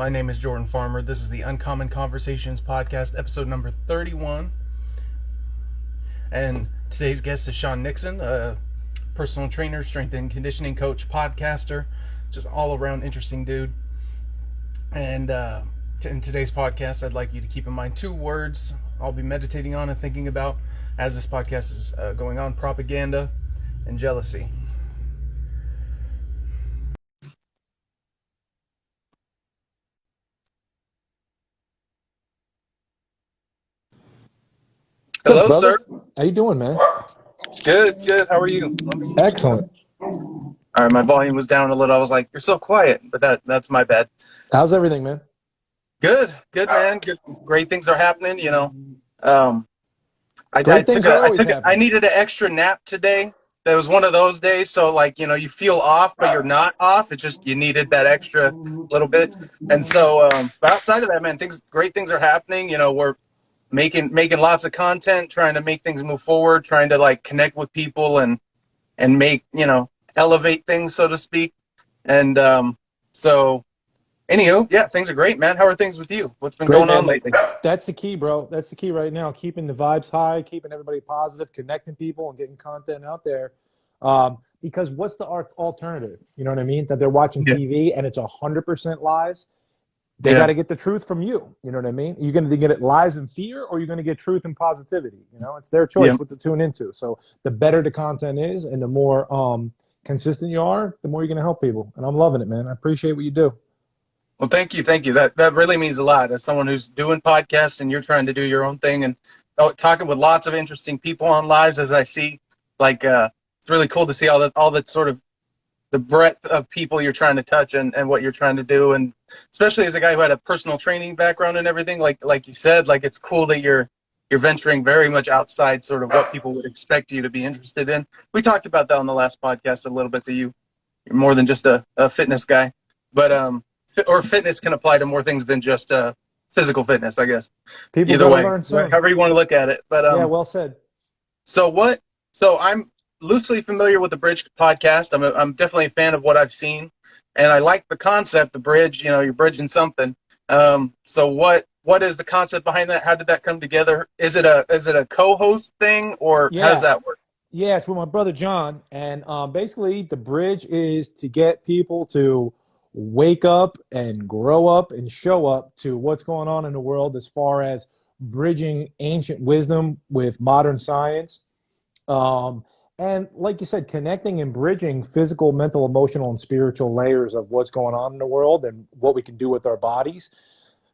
My name is Jordan Farmer. This is the Uncommon Conversations podcast, episode number 31. And today's guest is Shawn Nixon, a personal trainer, strength and conditioning coach, podcaster, just all around interesting dude. And in today's podcast, I'd like you to keep in mind two words I'll be meditating on and thinking about as this podcast is going on: propaganda and jealousy. Good, Hello, brother. sir. How you doing, man? Good. How are you? Excellent. All right, my volume was down a little. I was like, "You're so quiet," but that's my bad. How's everything, man? Good, man. Good, great things are happening. I Great things are always I happening. needed an extra nap today. That was one of those days. So you feel off, but you're not off. It's just you needed that extra little bit. And so, but outside of that, man, great things are happening. We're making lots of content, trying to make things move forward, trying to connect with people and make, elevate things, so to speak. And so anywho, yeah, things are great, man. How are things with you? What's been Great, going on man. lately? That's the key, bro. That's the key right now. Keeping the vibes high, keeping everybody positive, connecting people, and getting content out there. Because what's the alternative? You know what I mean? That they're watching Yeah. TV and it's 100% lies. They got to get the truth from you. You know what I mean? You're going to get it lies and fear, or you're going to get truth and positivity. It's their choice what to tune into. So the better the content is and the more consistent you are, the more you're going to help people. And I'm loving it, man. I appreciate what you do. Well, thank you. That really means a lot. As someone who's doing podcasts and you're trying to do your own thing and talking with lots of interesting people on lives, as I see, it's really cool to see all that sort of the breadth of people you're trying to touch and what you're trying to do. And especially as a guy who had a personal training background and everything, like you said, it's cool that you're venturing very much outside sort of what people would expect you to be interested in. We talked about that on the last podcast a little bit, that you're more than just a fitness guy, but or fitness can apply to more things than just physical fitness, I guess. People Either way, learn soon. however you want to look at it. But yeah, well said. So I'm loosely familiar with the Bridge podcast. I'm definitely a fan of what I've seen, and I like the concept, the bridge. You're bridging something. So what is the concept behind that? How did that come together? Is it a co-host thing, or how does that work? Yeah, it's with my brother John, and basically the bridge is to get people to wake up and grow up and show up to what's going on in the world as far as bridging ancient wisdom with modern science. And like you said, connecting and bridging physical, mental, emotional, and spiritual layers of what's going on in the world and what we can do with our bodies.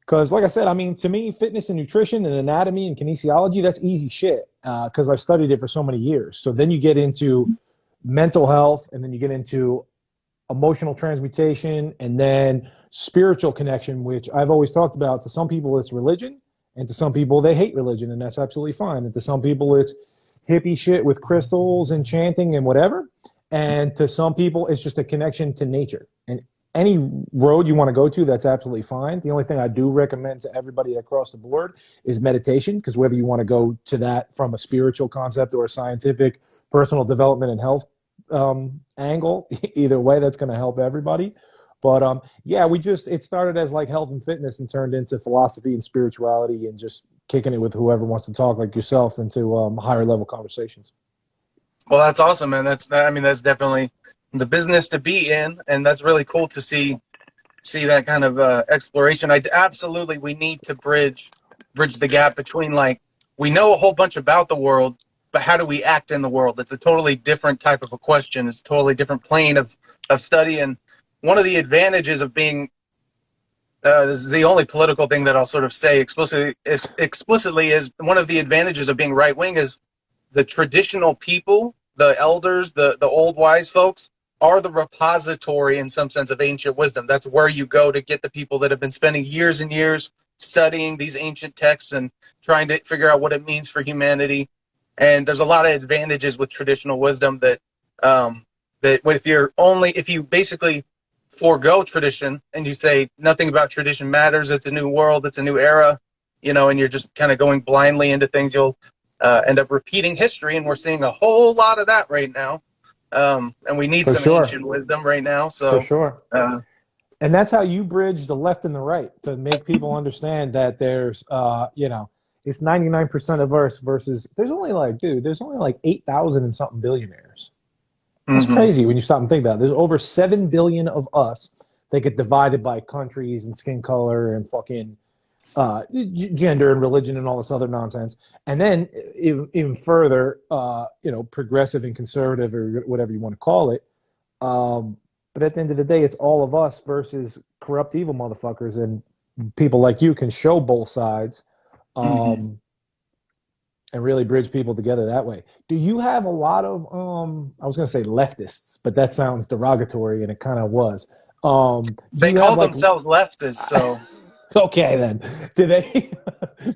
Because like I said, to me, fitness and nutrition and anatomy and kinesiology, that's easy shit because I've studied it for so many years. So then you get into mental health, and then you get into emotional transmutation, and then spiritual connection, which I've always talked about. To some people, it's religion, and to some people, they hate religion, and that's absolutely fine. And to some people, it's hippie shit with crystals and chanting and whatever. And to some people, it's just a connection to nature. And any road you want to go to, that's absolutely fine. The only thing I do recommend to everybody across the board is meditation, because whether you want to go to that from a spiritual concept or a scientific personal development and health angle, either way, that's going to help everybody. But yeah, it started as health and fitness and turned into philosophy and spirituality and just kicking it with whoever wants to talk, like yourself, into higher level conversations. Well, that's awesome, man. That's definitely the business to be in, and that's really cool to see that kind of exploration. We need to bridge the gap between we know a whole bunch about the world, but how do we act in the world? It's a totally different type of a question. It's a totally different plane of study. And one of the advantages of being this is the only political thing that I'll sort of say explicitly is one of the advantages of being right wing is the traditional people, the elders, the old wise folks, are the repository in some sense of ancient wisdom. That's where you go to get the people that have been spending years and years studying these ancient texts and trying to figure out what it means for humanity. And there's a lot of advantages with traditional wisdom that if you basically forego tradition and you say nothing about tradition matters, it's a new world, it's a new era, and you're just kind of going blindly into things, you'll end up repeating history. And we're seeing a whole lot of that right now. And we need some ancient wisdom right now. So for sure. And that's how you bridge the left and the right to make people understand that there's, it's 99% of us versus there's only like 8,000 and something billionaires. That's Hmm. crazy when you stop and think about it. There's over 7 billion of us that get divided by countries and skin color and fucking gender and religion and all this other nonsense. And then even further, progressive and conservative or whatever you want to call it. But at the end of the day, it's all of us versus corrupt, evil motherfuckers. And people like you can show both sides Hmm. and really bridge people together that way. Do you have a lot of, I was going to say leftists, but that sounds derogatory and it kind of was. Do They you have call like, themselves leftists, so okay then, do they,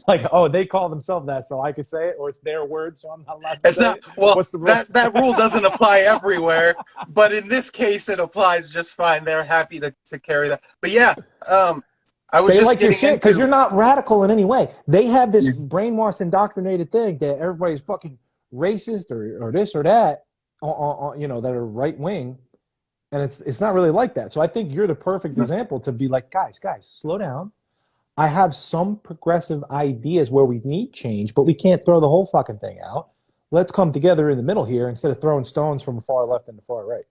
like, oh, they call themselves that, so I can say it, or it's their word, so I'm not allowed to it's say not. it? Well, What's the rule? that rule doesn't apply everywhere, but in this case, it applies just fine. They're happy to carry that. But yeah, um, I was They just like your getting shit because you're into. not radical in any way. They have this brainwashed, indoctrinated thing that everybody's fucking racist or this or that, that are right wing, and it's not really like that. So I think you're the perfect example to be like, guys, slow down. I have some progressive ideas where we need change, but we can't throw the whole fucking thing out. Let's come together in the middle here instead of throwing stones from the far left and the far right.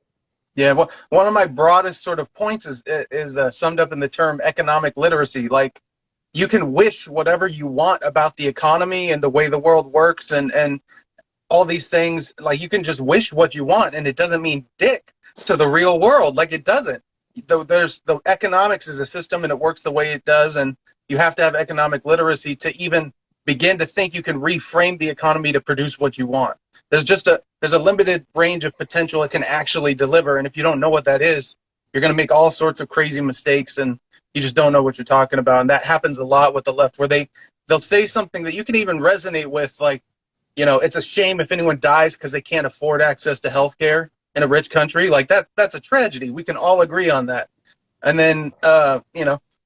Yeah, well, one of my broadest sort of points is summed up in the term economic literacy. Like, you can wish whatever you want about the economy and the way the world works and all these things. Like, you can just wish what you want, and it doesn't mean dick to the real world. Like, it doesn't. There's the economics is a system, and it works the way it does, and you have to have economic literacy to even begin to think you can reframe the economy to produce what you want. There's a limited range of potential it can actually deliver, and if you don't know what that is, you're going to make all sorts of crazy mistakes, and you just don't know what you're talking about. And that happens a lot with the left, where they'll say something that you can even resonate with, like, it's a shame if anyone dies because they can't afford access to healthcare in a rich country. Like, that's a tragedy. We can all agree on that. And then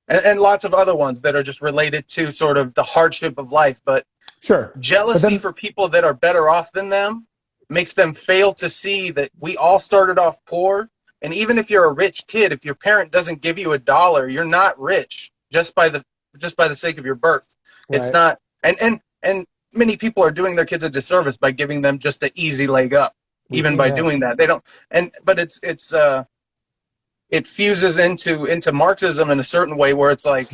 and lots of other ones that are just related to sort of the hardship of life. But Sure, but jealousy then for people that are better off than them makes them fail to see that we all started off poor. And even if you're a rich kid, if your parent doesn't give you $1, you're not rich just by the sake of your birth. It's right, not. And many people are doing their kids a disservice by giving them just the easy leg up. we've Even seen by that. doing that, they don't. But it fuses into Marxism in a certain way, where it's like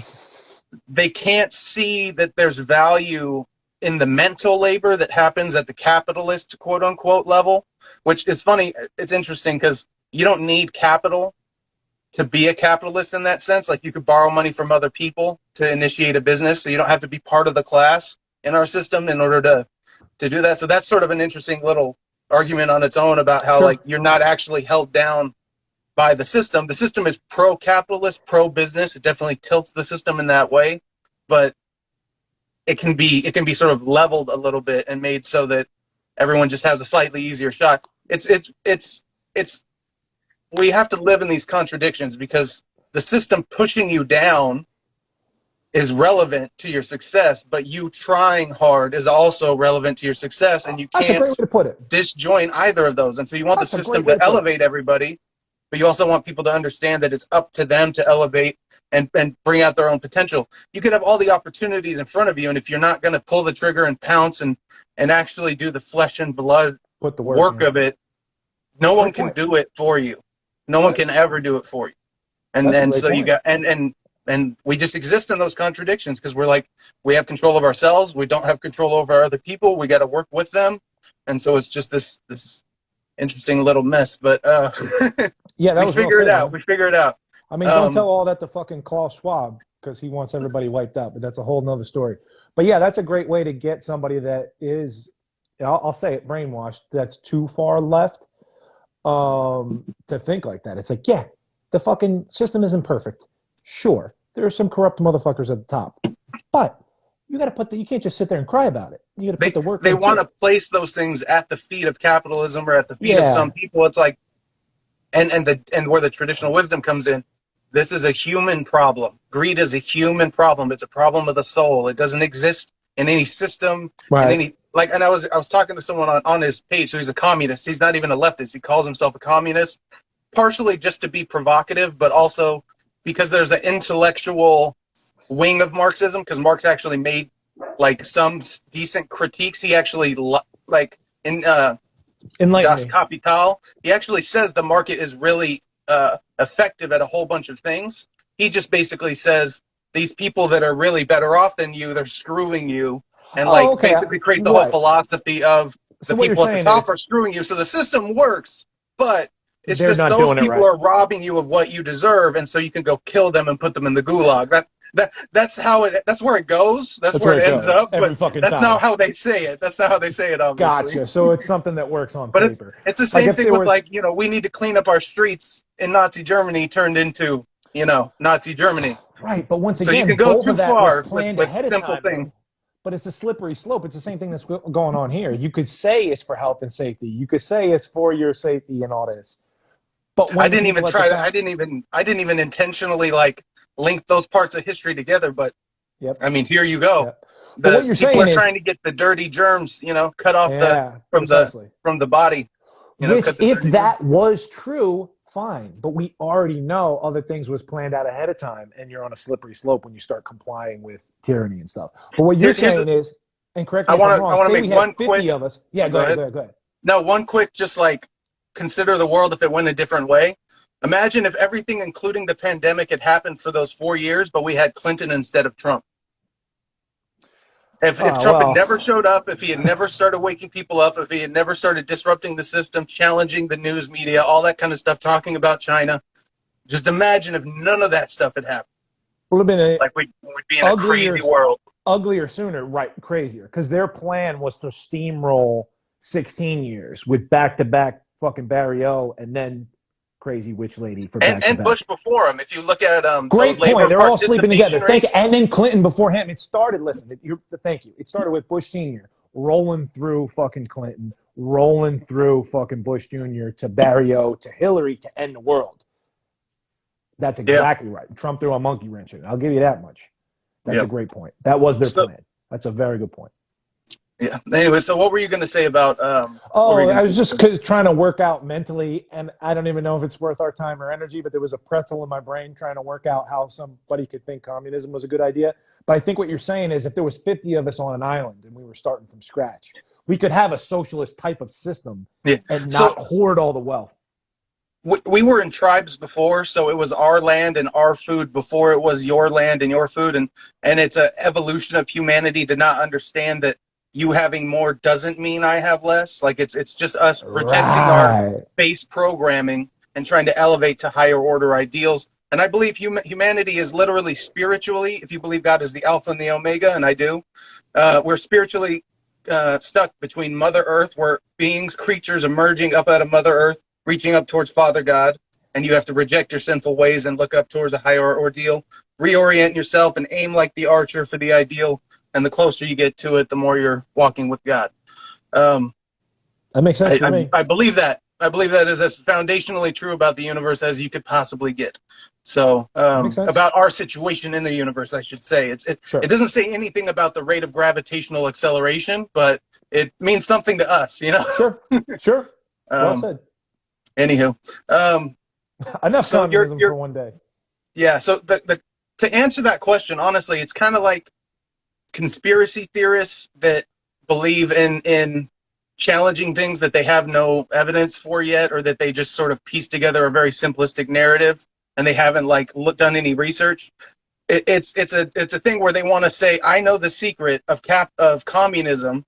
they can't see that there's value in the mental labor that happens at the capitalist quote unquote level, which is funny. It's interesting because you don't need capital to be a capitalist in that sense. Like, you could borrow money from other people to initiate a business, so you don't have to be part of the class in our system in order to do that. So that's sort of an interesting little argument on its own about how, like, Sure. you're not actually held down by the system. The system is pro-capitalist, pro-business. It definitely tilts the system in that way, but it can be sort of leveled a little bit and made so that everyone just has a slightly easier shot. It's we have to live in these contradictions because the system pushing you down is relevant to your success, but you trying hard is also relevant to your success, and you That's a great can't way to put it. disjoin either of those. And so you want the That's a great system way to to put it. elevate everybody, but you also want people to understand that it's up to them to elevate and bring out their own potential. You could have all the opportunities in front of you, and if you're not going to pull the trigger and pounce and actually do the flesh and blood Put the work work in. of it, no one Great can point. do it for you. No one Right. can ever do it for you. And That's a then great so you point. got and we just exist in those contradictions because we're like, we have control of ourselves, we don't have control over other people, we got to work with them, and so it's just this interesting little mess. But Yeah, that we was well figure it said, out. man. We figure it out. I mean, don't tell Um, all that to fucking Klaus Schwab because he wants everybody wiped out, but that's a whole nother story. But yeah, that's a great way to get somebody that is, I'll say it, brainwashed, that's too far left to think like that. It's like, yeah, the fucking system isn't perfect. Sure, there are some corrupt motherfuckers at the top, but you got to you can't just sit there and cry about it. You got to they put the work they into want it. to place those things at the feet of capitalism or at the feet of some Yeah, people. It's like, and where the traditional wisdom comes in, this is a human problem. Greed is a human problem. It's a problem of the soul. It doesn't exist in any system, in right. any, like. And I was talking to someone on his page. So he's a communist. He's not even a leftist. He calls himself a communist, partially just to be provocative, but also because there's an intellectual wing of Marxism, because Marx actually made like some decent critiques. He actually like in Enlighten Das me. Kapital, he actually says the market is really effective at a whole bunch of things. He just basically says these people that are really better off than you, they're screwing you, and Oh, like okay. basically create the whole Right. philosophy of So the what you're people at the saying top is are screwing you. So the system works, but it's they're just not those doing it people right. are robbing you of what you deserve, and so you can go kill them and put them in the gulag. That's how it. That's where it goes. That's That's where where it it ends goes up. But every fucking that's time. not how they say it. That's not how they say it, obviously. Gotcha. So it's something that works on But paper. it's the Like same if thing there with, was like, we need to clean up our streets in Nazi Germany turned into, Nazi Germany. right, but once So you can again, go both too of that was far with planned ahead of simple time, things. though. But it's a slippery slope. It's the same thing that's going on here. You could say it's for health and safety. You could say it's for your safety and all this. But I when didn't even people at the try to. top, I didn't even intentionally like link those parts of history together. But yep, I mean, here you go. yep. But what The you're people saying are is, trying to get the dirty germs, cut off yeah, from the precisely. from the body, Which, cut the if dirty germs. that was true, fine. But we already know other things was planned out ahead of time, and you're on a slippery slope when you start complying with tyranny and stuff. But what you're Here's saying is, and correct I me if I'm want to I wrong, want to say make we have one quick. 50 of us. Yeah, Oh, go go ahead, ahead. go ahead, go ahead. No, one quick, just like consider the world if it went a different way. Imagine if everything, including the pandemic, had happened for those 4 years, but we had Clinton instead of Trump. If Trump had Well, never showed up, if he had never started waking people up, if he had never started disrupting the system, challenging the news media, all that kind of stuff, talking about China, just imagine if none of that stuff had happened. would have been a Like we'd be in a uglier, crazy world. uglier sooner, right? Crazier, because their plan was to steamroll 16 years with back-to-back fucking Barry O, and then crazy witch lady for And back-to-back. Bush before him. If you look at the Great point. labor They're all sleeping together. participation Thank rate, you. And then Clinton before him. It started. Listen, thank you. It started with Bush Senior rolling through fucking Clinton, rolling through fucking Bush Junior to Barry O to Hillary to end the world. That's yeah, exactly right. Trump threw a monkey wrench in it. I'll give you that much. That's yeah. a great point. That was their So plan. That's a very good point. yeah. Anyway, so what were you going to say about? What were Oh, you I going was to just say? trying to work out mentally, and I don't even know if it's worth our time or energy, but there was a pretzel in my brain trying to work out how somebody could think communism was a good idea. But I think what you're saying is if there was 50 of us on an island and we were starting from scratch, we could have a socialist type of system Yeah. and So not hoard all the wealth. we were in tribes before, so it was our land and our food before it was your land and your food, and it's an evolution of humanity to not understand that you having more doesn't mean I have less. Like it's just us rejecting our Right. base programming and trying to elevate to higher order ideals. And I believe humanity is literally spiritually, if you believe God is the Alpha and the Omega, and I do, we're spiritually stuck between Mother Earth, we're beings, creatures emerging up out of Mother Earth, reaching up towards Father God, and you have to reject your sinful ways and look up towards a higher ordeal, reorient yourself and aim like the archer for the ideal, and the closer you get to it, the more you're walking with God. That makes sense to me. I believe that. I believe that is as foundationally true about the universe as you could possibly get. So Makes sense. about our situation in the universe, I should say. It Sure. doesn't say anything about the rate of gravitational acceleration, but it means something to us, Sure. Sure. Well Um, said. anywho, Enough so communism you're for one day. yeah. So to answer that question honestly, it's kind of like conspiracy theorists that believe in challenging things that they have no evidence for yet, or that they just sort of piece together a very simplistic narrative and they haven't done any research. It's a thing where they want to say, I know the secret of communism,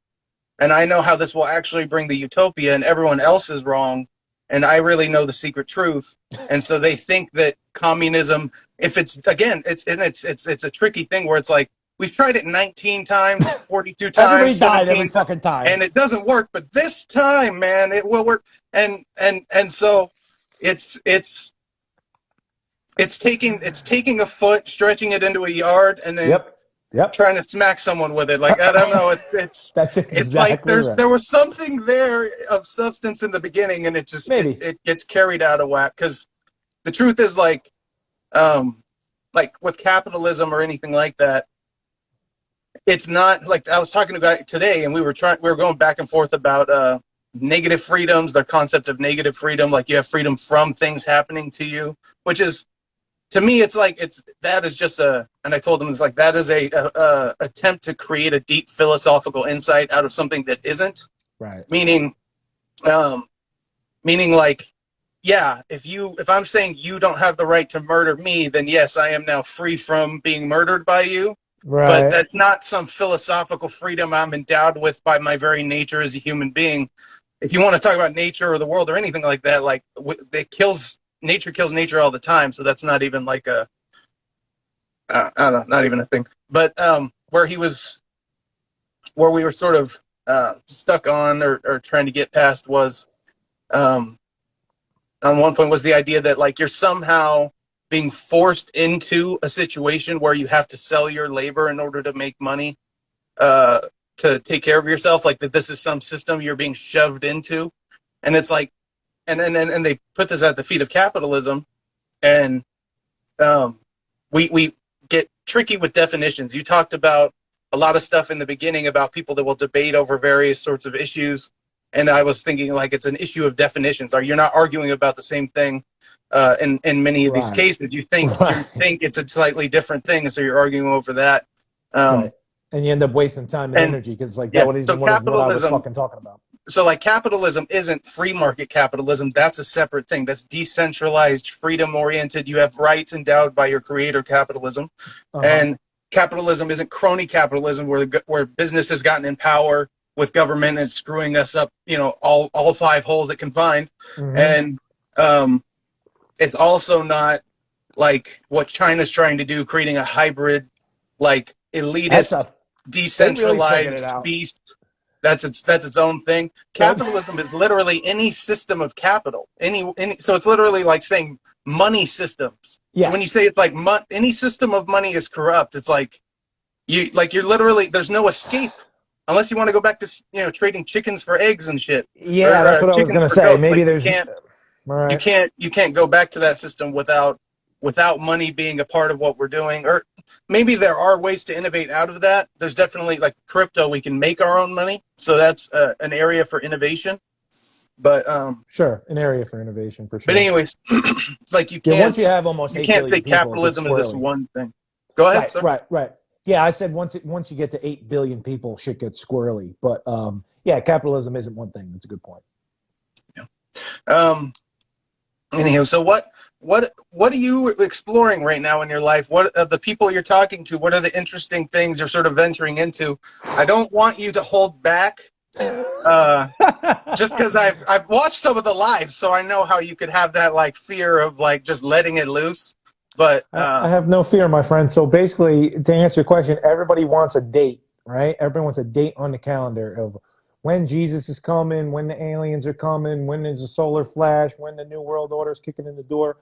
and I know how this will actually bring the utopia, and everyone else is wrong, and I really know the secret truth. And so they think that communism, if it's again, it's a tricky thing where it's like we've tried it 19 times, 42 Everybody times, died every 17 times, fucking time. and it doesn't work. But this time, man, it will work. And so it's taking a foot, stretching it into a yard, and then Yep. Yep. trying to smack someone with it. Like, I don't know. That's It's like exactly right. there was something there of substance in the beginning, and Maybe. it gets carried out of whack. Because the truth is, like with capitalism or anything like that, it's not like I was talking about today, and we were going back and forth about negative freedoms, the concept of negative freedom. Like you have freedom from things happening to you, which is to me, it's like that is just a, and I told them it's like that is a attempt to create a deep philosophical insight out of something that isn't. Right. Meaning, um, meaning like, yeah, if I'm saying you don't have the right to murder me, then yes, I am now free from being murdered by you. But Right. that's not some philosophical freedom I'm endowed with by my very nature as a human being. If you want to talk about nature or the world or anything like that, like nature kills nature all the time. So that's not even like I don't know, not even a thing. But where we were sort of stuck on or trying to get past was um, on one point was the idea that like you're somehow being forced into a situation where you have to sell your labor in order to make money uh, to take care of yourself, like that this is some system you're being shoved into. And it's like, and they put this at the feet of capitalism. And we get tricky with definitions. You talked about a lot of stuff in the beginning about people that will debate over various sorts of issues. And I was thinking like it's an issue of definitions. You're not arguing about the same thing in many of these Right. cases. You think Right. it's a slightly different thing, so you're arguing over that. Right. Um, And you end up wasting time and and energy because, like, yeah, that is so what I was capitalism. fucking talking about. So like capitalism isn't free market capitalism. That's a separate thing. That's decentralized, freedom oriented. You have rights endowed by your creator, capitalism. Uh-huh. And capitalism isn't crony capitalism where business has gotten in power with government and screwing us up, all five holes it can find. Mm-hmm. And it's also not like what China's trying to do, creating a hybrid, like That's elitist, a They really figured it decentralized out. beast. That's its own thing. That Capitalism is literally any system of capital. So it's literally like saying money systems. So when you Yes. say it's like any system of money is corrupt, it's like you're literally there's no escape unless you want to go back to trading chickens for eggs and shit, Yeah, or that's what I was chickens gonna for say. goats. Like Maybe you there's can't all you right. can't you can't go back to that system without money being a part of what we're doing. Or maybe there are ways to innovate out of that. There's definitely like crypto, we can make our own money, so that's an area for innovation. But Sure, an area for innovation for but sure. anyways, like Yeah, once you have almost you 8 can't say billion people, it gets capitalism is this squirrely. one thing. Go ahead, Right, sir. right, right. Yeah, I said once you get to 8 billion people, shit gets squirrely. But yeah, capitalism isn't one thing. That's a good point. Yeah. um Anyhow, so what are you exploring right now in your life? What of the people you're talking to? What are the interesting things you're sort of venturing into? I don't want you to hold back, just because I've watched some of the lives, so I know how you could have that like fear of like just letting it loose. But I have no fear, my friend. So basically, to answer your question, everybody wants a date, right? Everybody wants a date on the calendar of when Jesus is coming, when the aliens are coming, when there's a solar flash, when the new world order is kicking in the door.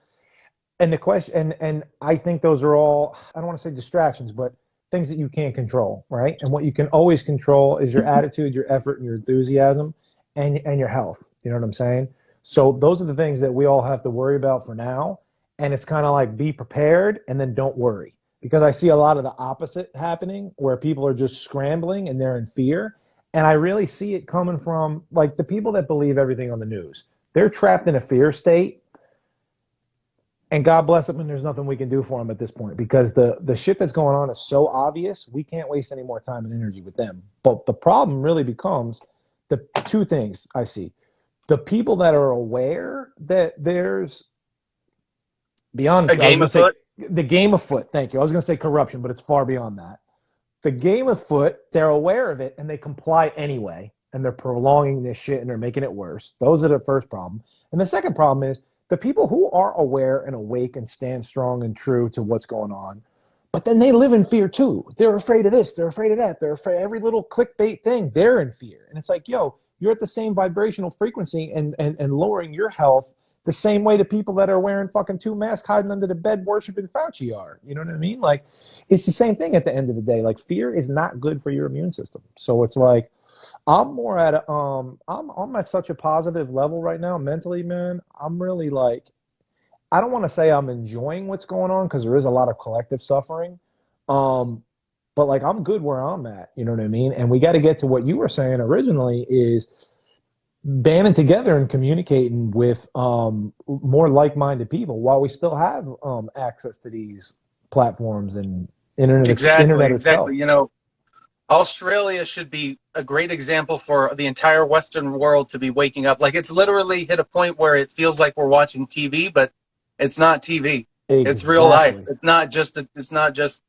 And the question, and I think those are all, I don't want to say distractions, but things that you can't control, right? And what you can always control is your attitude, your effort, and your enthusiasm, and your health. You know what I'm saying? So those are the things that we all have to worry about for now. And it's kind of like be prepared and then don't worry. Because I see a lot of the opposite happening where people are just scrambling and they're in fear. And I really see it coming from like the people that believe everything on the news. They're trapped in a fear state, and God bless them, and there's nothing we can do for them at this point because the shit that's going on is so obvious. We can't waste any more time and energy with them. But the problem really becomes the two things I see: the people that are aware that there's a beyond. I was game going to say afoot. the game afoot. Thank you. I was going to say corruption, but it's far beyond that. The game afoot. They're aware of it and they comply anyway, and they're prolonging this shit and they're making it worse. Those are the first problem. And the second problem is the people who are aware and awake and stand strong and true to what's going on, but then they live in fear too. They're afraid of this, they're afraid of that, they're afraid of every little clickbait thing, they're in fear. And it's like, yo, you're at the same vibrational frequency and lowering your health the same way the people that are wearing fucking two masks hiding under the bed worshiping Fauci are. You know what I mean? Like, it's the same thing at the end of the day. Like, fear is not good for your immune system. So it's like, I'm at such a positive level right now mentally, man. I'm really like, I don't want to say I'm enjoying what's going on because there is a lot of collective suffering. Um, but like I'm good where I'm at, you know what I mean? And we got to get to what you were saying originally is banding together and communicating with more like-minded people while we still have access to these platforms and internet Exactly. itself. You know, Australia should be a great example for the entire Western world to be waking up. Like it's literally hit a point where it feels like we're watching TV, but it's not TV. It's real life. Exactly. It's not just,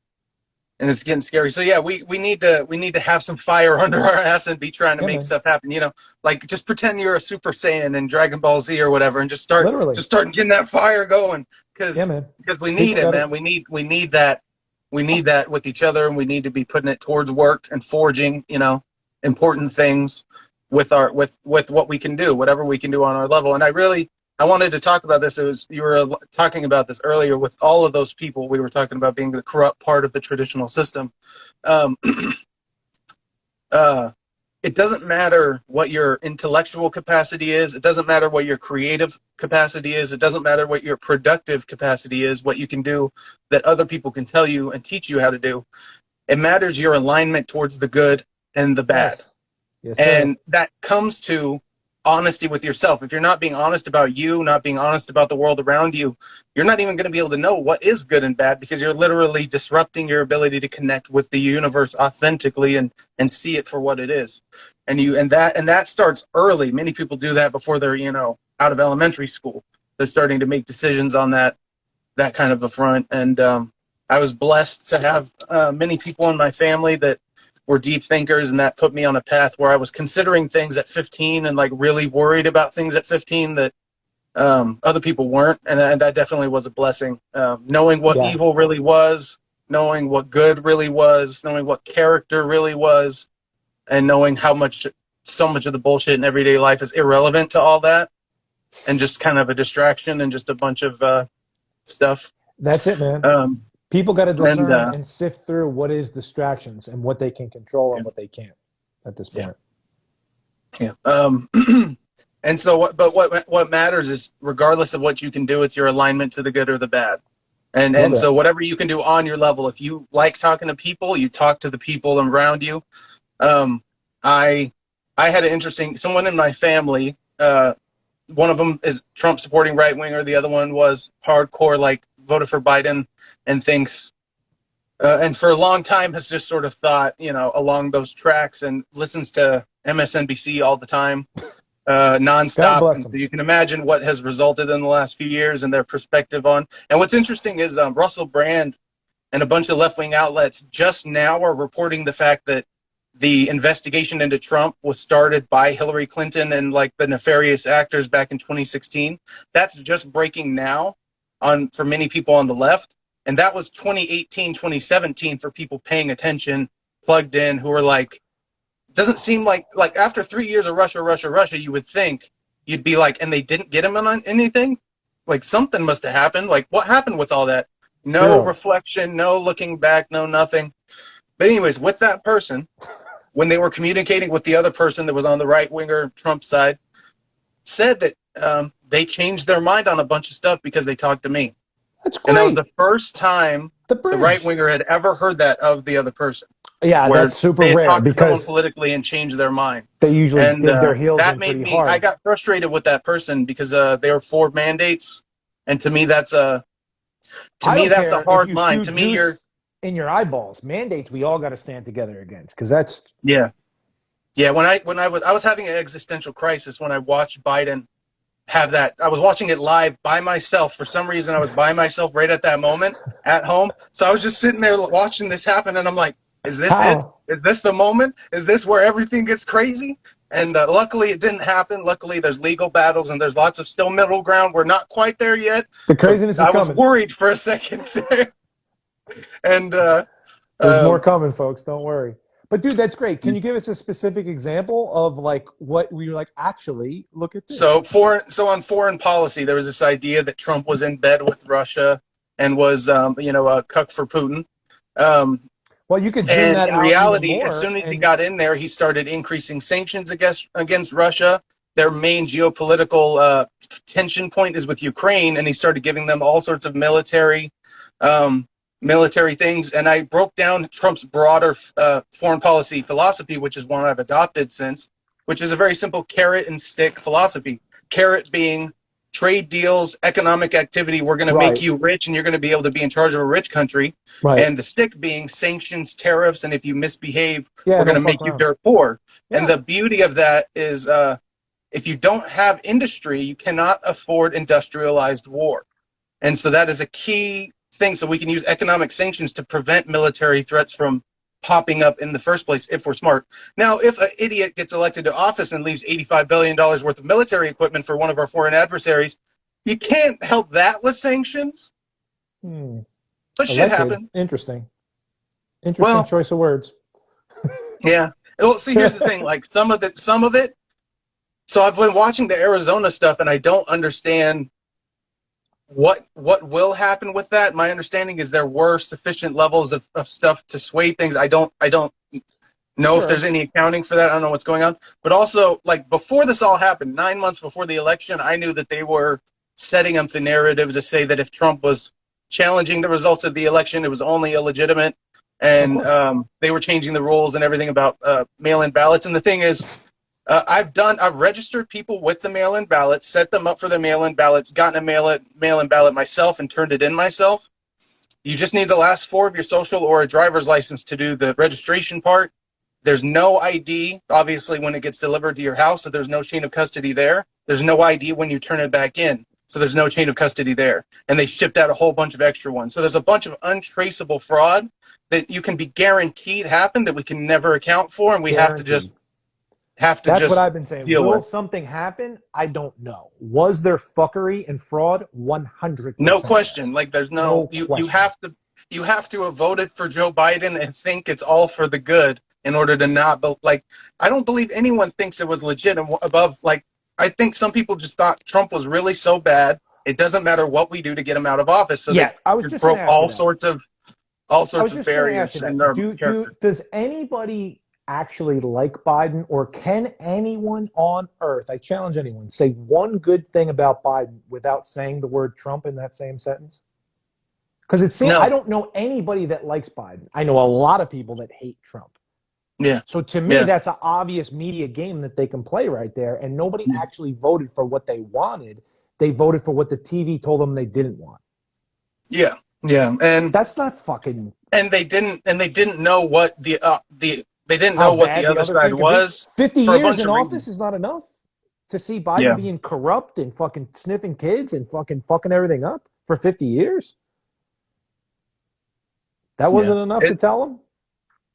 and it's getting scary. So yeah, we need to have some fire under our ass and be trying to Yeah, make man. stuff happen. You know, like just pretend you're a Super Saiyan in Dragon Ball Z or whatever, and Literally. just start getting that fire going Yeah, because man. we need People it, got it. man. We need that with each other, and we need to be putting it towards work and forging, you know, important things with our with what we can do, whatever we can do on our level. And I wanted to talk about this. It was you were talking about this earlier with all of those people we were talking about being the corrupt part of the traditional system. Um, uh, it doesn't matter what your intellectual capacity is. It doesn't matter what your creative capacity is. It doesn't matter what your productive capacity is, what you can do that other people can tell you and teach you how to do. It matters your alignment towards the good and the bad. Yes. Yes, sir. And that comes to honesty with yourself. If you're not being honest about you, not being honest about the world around you, you're not even going to be able to know what is good and bad because you're literally disrupting your ability to connect with the universe authentically and see it for what it is. And that starts early. Many people do that before they're, you know, out of elementary school. They're starting to make decisions on that kind of a front. And I was blessed to have many people in my family that were deep thinkers, and that put me on a path where I was considering things at 15 and like really worried about things at 15 that other people weren't, and that definitely was a blessing. Knowing what Yeah. evil really was, knowing what good really was, knowing what character really was, and knowing how much so much of the bullshit in everyday life is irrelevant to all that, and just kind of a distraction and just a bunch of stuff. That's it, man. Um, People got to and discern and sift through what is distractions and what they can control yeah, and what they can't at this yeah, point. yeah. And so, what matters is, regardless of what you can do, it's your alignment to the good or the bad. Love And that. so, whatever you can do on your level, if you like talking to people, you talk to the people around you. Um, I I had an interesting someone in my family. One of them is Trump supporting right winger. The other one was hardcore, like voted for Biden and thinks. And for a long time has just sort of thought, you know, along those tracks and listens to MSNBC all the time, God nonstop. bless And so them. you can imagine what has resulted in the last few years and their perspective on. And what's interesting is Russell Brand and a bunch of left-wing outlets just now are reporting the fact that the investigation into Trump was started by Hillary Clinton and like the nefarious actors back in 2016. That's just breaking now on for many people on the left. And that was 2018, 2017 for people paying attention, plugged in, who were like, doesn't seem like after 3 years of Russia, you would think you'd be like, and they didn't get him on anything? Like something must have happened. Like what happened with all that? No Zero. reflection, no looking back, no nothing. But anyways, with that person, when they were communicating with the other person that was on the right winger Trump side, said that they changed their mind on a bunch of stuff because they talked to me. That's And that was great. the first time The the right bridge. winger had ever heard that of the other person, Yeah, where that's super they had rare talked to someone because politically and changed their mind. they usually And dig their heels that in made pretty me, I hard. got frustrated with that person because they were for mandates. And to me, I don't that's a care if hard you line. shoot To me, goose in your eyeballs. Mandates, we all got to stand together against because that's yeah. Yeah, I was having an existential crisis when I watched Biden have that. I was watching it live by myself. For some reason, I was by myself right at that moment at home. So I was just sitting there watching this happen, and I'm like, "Is this it? how. Is this the moment? Is this where everything gets crazy?" And luckily, it didn't happen. Luckily, there's legal battles, and there's lots of still middle ground. We're not quite there yet, The but craziness is I was coming. worried for a second there. And There's more um, coming, folks. Don't worry. But dude, that's great. Can you give us a specific example of like what we were like? Actually, look at this. So on foreign policy, there was this idea that Trump was in bed with Russia and was, a cuck for Putin. Um, Well, you could zoom and that in out even reality, as more, soon as he and got in there, he started increasing sanctions against Russia. Their main geopolitical tension point is with Ukraine, and he started giving them all sorts of um, military things. And I broke down Trump's broader foreign policy philosophy, which is one I've adopted since. which is a very simple carrot and stick philosophy. Carrot being trade deals, economic activity. We're going to make Right. you rich and you're going to be able to be in charge of a rich country. Right. And the stick being sanctions, tariffs, and if you misbehave, Yeah, we're going don't to fuck make you around. dirt poor. And Yeah. the beauty of that is if you don't have industry, you cannot afford industrialized war. And so that is a key thing. So we can use economic sanctions to prevent military threats from popping up in the first place if we're smart. Now, if an idiot gets elected to office and leaves $85 billion worth of military equipment for one of our foreign adversaries, you can't help that with sanctions. But shit Elected. happens. Interesting. Interesting Well, choice of words. yeah. Well, see, here's the thing. Like some of it. So I've been watching the Arizona stuff, and I don't understand what will happen with that. My understanding is there were sufficient levels of stuff to sway things. I don't know if there's any accounting for that. I don't know what's going on. But also, like before this all happened, 9 months before the election, I knew that they were setting up the narrative to say that if Trump was challenging the results of the election, it was only illegitimate, and they were changing the rules and everything about mail-in ballots. And the thing is, I've registered people with the mail-in ballots, set them up for the mail-in ballots, gotten a mail-in ballot myself, and turned it in myself. You just need the last four of your social or a driver's license to do the registration part. There's no ID, obviously, when it gets delivered to your house, so there's no chain of custody there. There's no ID when you turn it back in, so there's no chain of custody there. And they shipped out a whole bunch of extra ones. So there's a bunch of untraceable fraud that you can be guaranteed happened that we can never account for, and we have to just That's what I've been saying. deal Will with. something happen? I don't know. Was there fuckery and fraud? 100%. No question. Yes. Like there's No you question. you have to have voted for Joe Biden and think it's all for the good in order to not. But like I don't believe anyone thinks it was legit above. Like I think some people just thought Trump was really so bad. It doesn't matter what we do to get him out of office. So Yeah, I was they just going broke to ask you that. I was of just going to ask barriers you and that. Does anybody actually like Biden, or can anyone on earth, I challenge anyone, say one good thing about Biden without saying the word Trump in that same sentence? Because it seems I No. don't know anybody that likes Biden. I know a lot of people that hate Trump. Yeah. So to me, Yeah. that's an obvious media game that they can play right there. And nobody actually voted for what they wanted. They voted for what the TV told them they didn't want. Yeah. Yeah. And that's not fucking. And they didn't know what the they didn't how know what bad the other side thing could was. be. 50 for a years bunch in of office reasons. is not enough to see Biden being corrupt and fucking sniffing kids and fucking everything up for 50 years. That wasn't enough to tell them.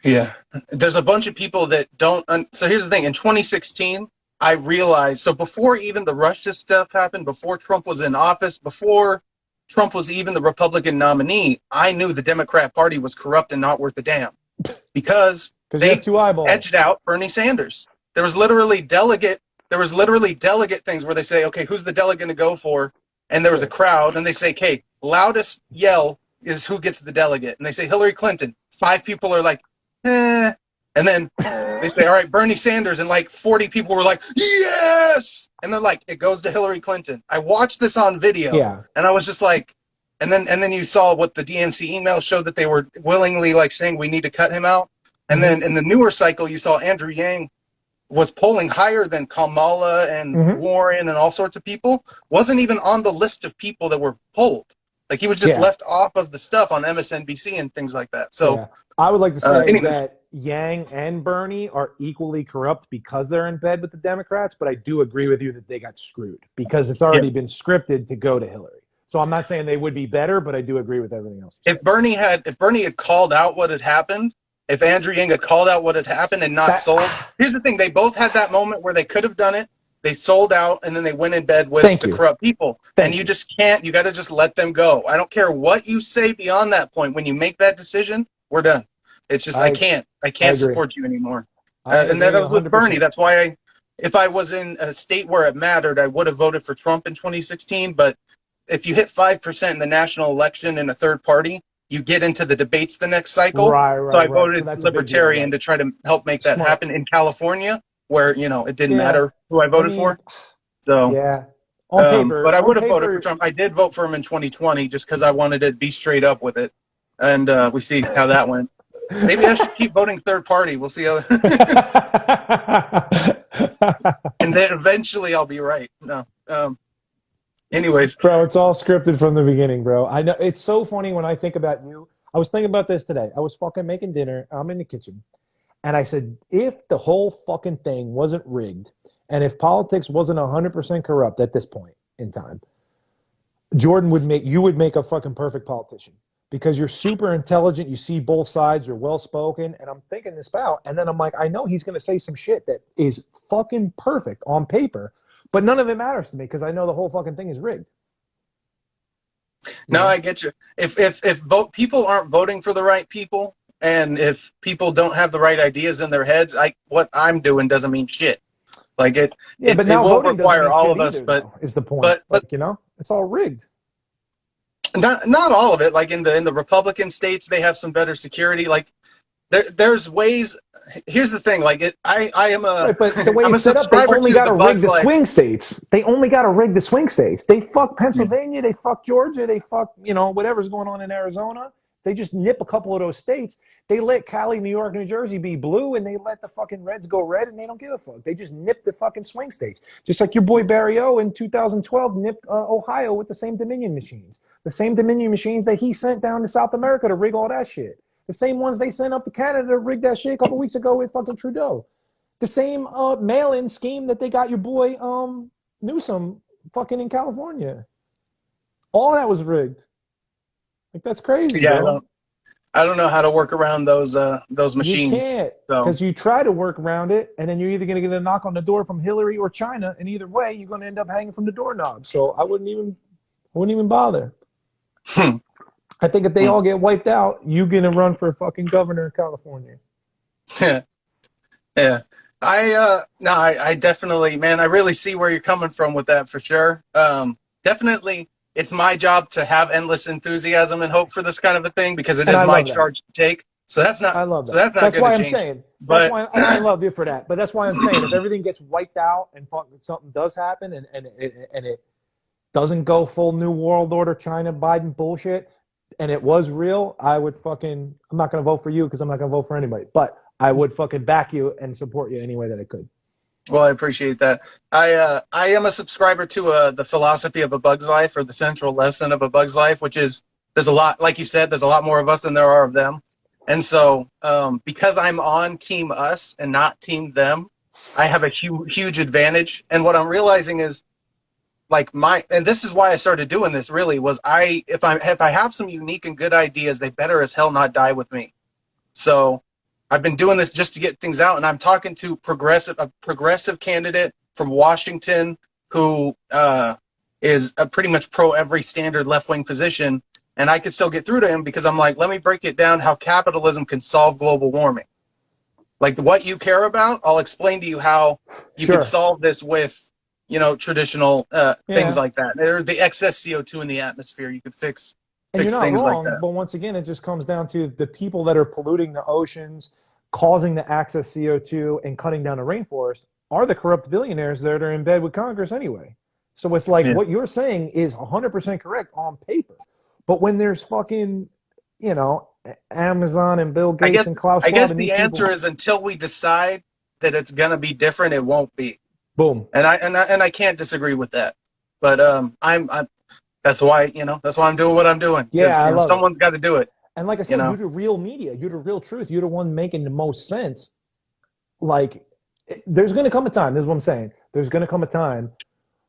Yeah. There's a bunch of people that don't. So here's the thing. In 2016, I realized, so before even the Russia stuff happened, before Trump was in office, before Trump was even the Republican nominee, I knew the Democrat Party was corrupt and not worth a damn because you have two eyeballs. Edged out Bernie Sanders. There was literally delegate things where they say, okay, who's the delegate going to go for? And there was a crowd, and they say, okay, loudest yell is who gets the delegate. And they say Hillary Clinton. 5 people are like, eh. And then they say, all right, Bernie Sanders. And like 40 people were like, yes. And they're like, it goes to Hillary Clinton. I watched this on video. Yeah. And I was just like, and then you saw what the DNC email showed that they were willingly like saying we need to cut him out. And then in the newer cycle, you saw Andrew Yang was polling higher than Kamala and Warren and all sorts of people. Wasn't even on the list of people that were polled. Like he was just left off of the stuff on MSNBC and things like that. So I would like to say that Yang and Bernie are equally corrupt because they're in bed with the Democrats, but I do agree with you that they got screwed because it's already been scripted to go to Hillary. So I'm not saying they would be better, but I do agree with everything else. If Bernie had called out what had happened, if Andrew Yang had called out what had happened and not sold, here's the thing: they both had that moment where they could have done it. They sold out, and then they went in bed with the corrupt people. And you just can't. You got to just let them go. I don't care what you say beyond that point. When you make that decision, we're done. It's just I can't support you anymore. And that was with Bernie. That's why if I was in a state where it mattered, I would have voted for Trump in 2016. But if you hit 5% in the national election in a third party, you get into the debates the next cycle. So I voted Libertarian to try to help make that happen in California, where it didn't matter who I voted for. So on paper, but I would have voted for Trump. I did vote for him in 2020 just because I wanted to be straight up with it, and we see how that went. Maybe I should keep voting third party. We'll see how. and then eventually I'll be right. No. Anyways, Bro, it's all scripted from the beginning, bro. I know it's so funny when I think about you. I was thinking about this today. I was fucking making dinner. I'm in the kitchen. And I said, if the whole fucking thing wasn't rigged, and if politics wasn't 100% corrupt at this point in time, you would make a fucking perfect politician because you're super intelligent. You see both sides. You're well spoken. And I'm thinking this out. And then I'm like, I know he's going to say some shit that is fucking perfect on paper, but none of it matters to me because I know the whole fucking thing is rigged. no, I get you. If people aren't voting for the right people, and if people don't have the right ideas in their heads, what I'm doing doesn't mean shit. Like Yeah, but now it will voting doesn't require mean all shit of us, either, but though, is the point. but Like, it's all rigged. not all of it. Like in the Republican states, they have some better security. Like there's ways. Here's the thing. Like I am a Right, but the way I'm a it's set up, they subscriber only to got the to rig Bugs the Life. swing states. They only got to rig the swing states. They fuck Pennsylvania. They fuck Georgia. They fuck, whatever's going on in Arizona. They just nip a couple of those states. They let Cali, New York, New Jersey be blue, and they let the fucking Reds go red, and they don't give a fuck. They just nip the fucking swing states. Just like your boy Barry O in 2012 nipped Ohio with the same Dominion machines. The same Dominion machines that he sent down to South America to rig all that shit. The same ones they sent up to Canada to rig that shit a couple weeks ago with fucking Trudeau. The same mail-in scheme that they got your boy Newsom fucking in California. All that was rigged. Like, that's crazy, Yeah, bro. I don't know how to work around those machines. You can't, So because you try to work around it, and then you're either going to get a knock on the door from Hillary or China, and either way, you're going to end up hanging from the doorknob. So I wouldn't even bother. I think if they all get wiped out, you're going to run for fucking governor of California. Yeah. I definitely, man, I really see where you're coming from with that for sure. Definitely, it's my job to have endless enthusiasm and hope for this kind of a thing because it is my charge to take. So that's not. I love that. So that's not. That's why I'm change. saying. But that's why, and I love you for that. But that's why I'm saying, if everything gets wiped out and something does happen, and it doesn't go full New World Order China Biden bullshit, and it was real, I would fucking. I'm not going to vote for you because I'm not going to vote for anybody. But I would fucking back you and support you any way that I could. Well, I appreciate that. I am a subscriber to the philosophy of A Bug's Life, or the central lesson of A Bug's Life, which is there's a lot, like you said, there's a lot more of us than there are of them. And so because I'm on Team Us and not Team Them, I have a huge advantage. And what I'm realizing is, like, and this is why I started doing this, really, was if I have some unique and good ideas, they better as hell not die with me. So I've been doing this just to get things out, and I'm talking to a progressive candidate from Washington who is a pretty much pro every standard left-wing position, and I could still get through to him because I'm like, let me break it down how capitalism can solve global warming. Like, what you care about, I'll explain to you how you could solve this with, traditional things like that. There's the excess CO2 in the atmosphere. You could fix you're not things wrong, like that. but once again, it just comes down to the people that are polluting the oceans, causing the excess CO2, and cutting down the rainforest are the corrupt billionaires that are in bed with Congress anyway. So it's like what you're saying is 100% correct on paper. But when there's fucking, Amazon and Bill Gates and Klaus Schwab, I guess the answer is until we decide that it's going to be different, it won't be. Boom. And I can't disagree with that. But that's why I'm doing what I'm doing. Yeah, someone's got to do it. And like I said, you're the real media. You're the real truth. You're the one making the most sense. Like, there's going to come a time, this is what I'm saying, there's going to come a time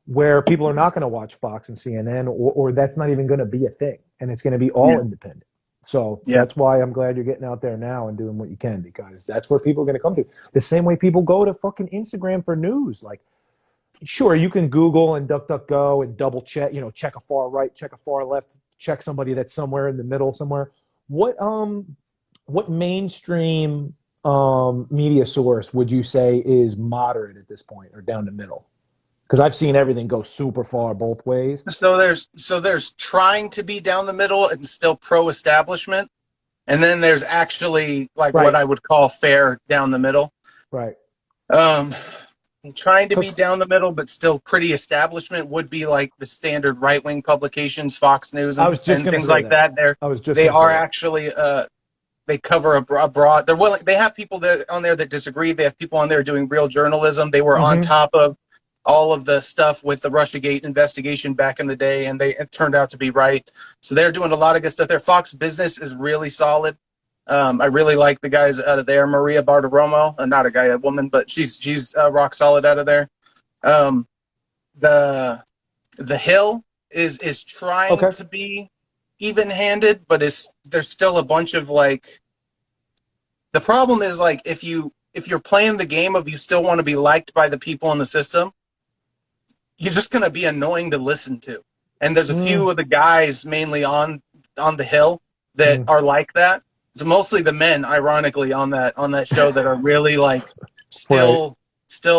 where people are not going to watch Fox and CNN, or that's not even going to be a thing. And it's going to be all independent. So that's why I'm glad you're getting out there now and doing what you can, because that's where people are going to come to. The same way people go to fucking Instagram for news. Like, sure, you can Google and DuckDuckGo and double check, check a far right, check a far left, check somebody that's somewhere in the middle somewhere. What mainstream media source would you say is moderate at this point, or down the middle? Because I've seen everything go super far both ways. So there's trying to be down the middle and still pro-establishment, and then there's actually what I would call fair down the middle. Right. Trying to be down the middle, but still pretty establishment would be like the standard right-wing publications, Fox News, and things like that. They are actually they cover a broad. They're willing. They have people that on there that disagree. They have people on there doing real journalism. They were on Mm-hmm. top of all of the stuff with the Russiagate investigation back in the day, and it turned out to be right. So they're doing a lot of good stuff there. Fox Business is really solid. I really like the guys out of there. Maria Bartiromo, not a guy, a woman, but she's rock solid out of there. The Hill is trying Okay. to be even-handed, but there's still a bunch of like. The problem is like if you're playing the game of you still want to be liked by the people in the system, you're just going to be annoying to listen to. And there's a few of the guys mainly on the Hill that are like that. It's mostly the men, ironically, on that show that are really like still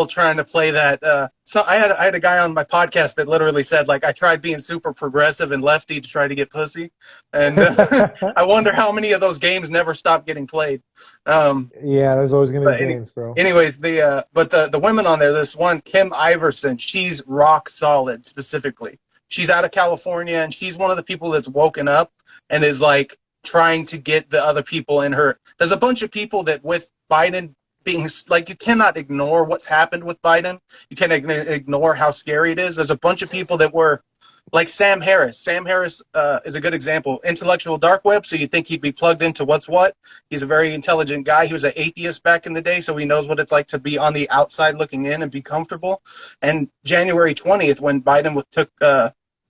trying to play that. So I had a guy on my podcast that literally said like I tried being super progressive and lefty to try to get pussy, and I wonder how many of those games never stop getting played. Yeah, there's always going to be games, bro. Anyways, the women on there, this one, Kim Iverson, she's rock solid specifically. She's out of California, and she's one of the people that's woken up and is like trying to get the other people in her. There's a bunch of people that with Biden being like, you cannot ignore what's happened with Biden. You can't ignore how scary it is. There's a bunch of people that were like Sam Harris. Sam Harris is a good example. Intellectual dark web, so you think he'd be plugged into what's what. He's a very intelligent guy. He was an atheist back in the day, so he knows what it's like to be on the outside looking in and be comfortable. And January 20th, when Biden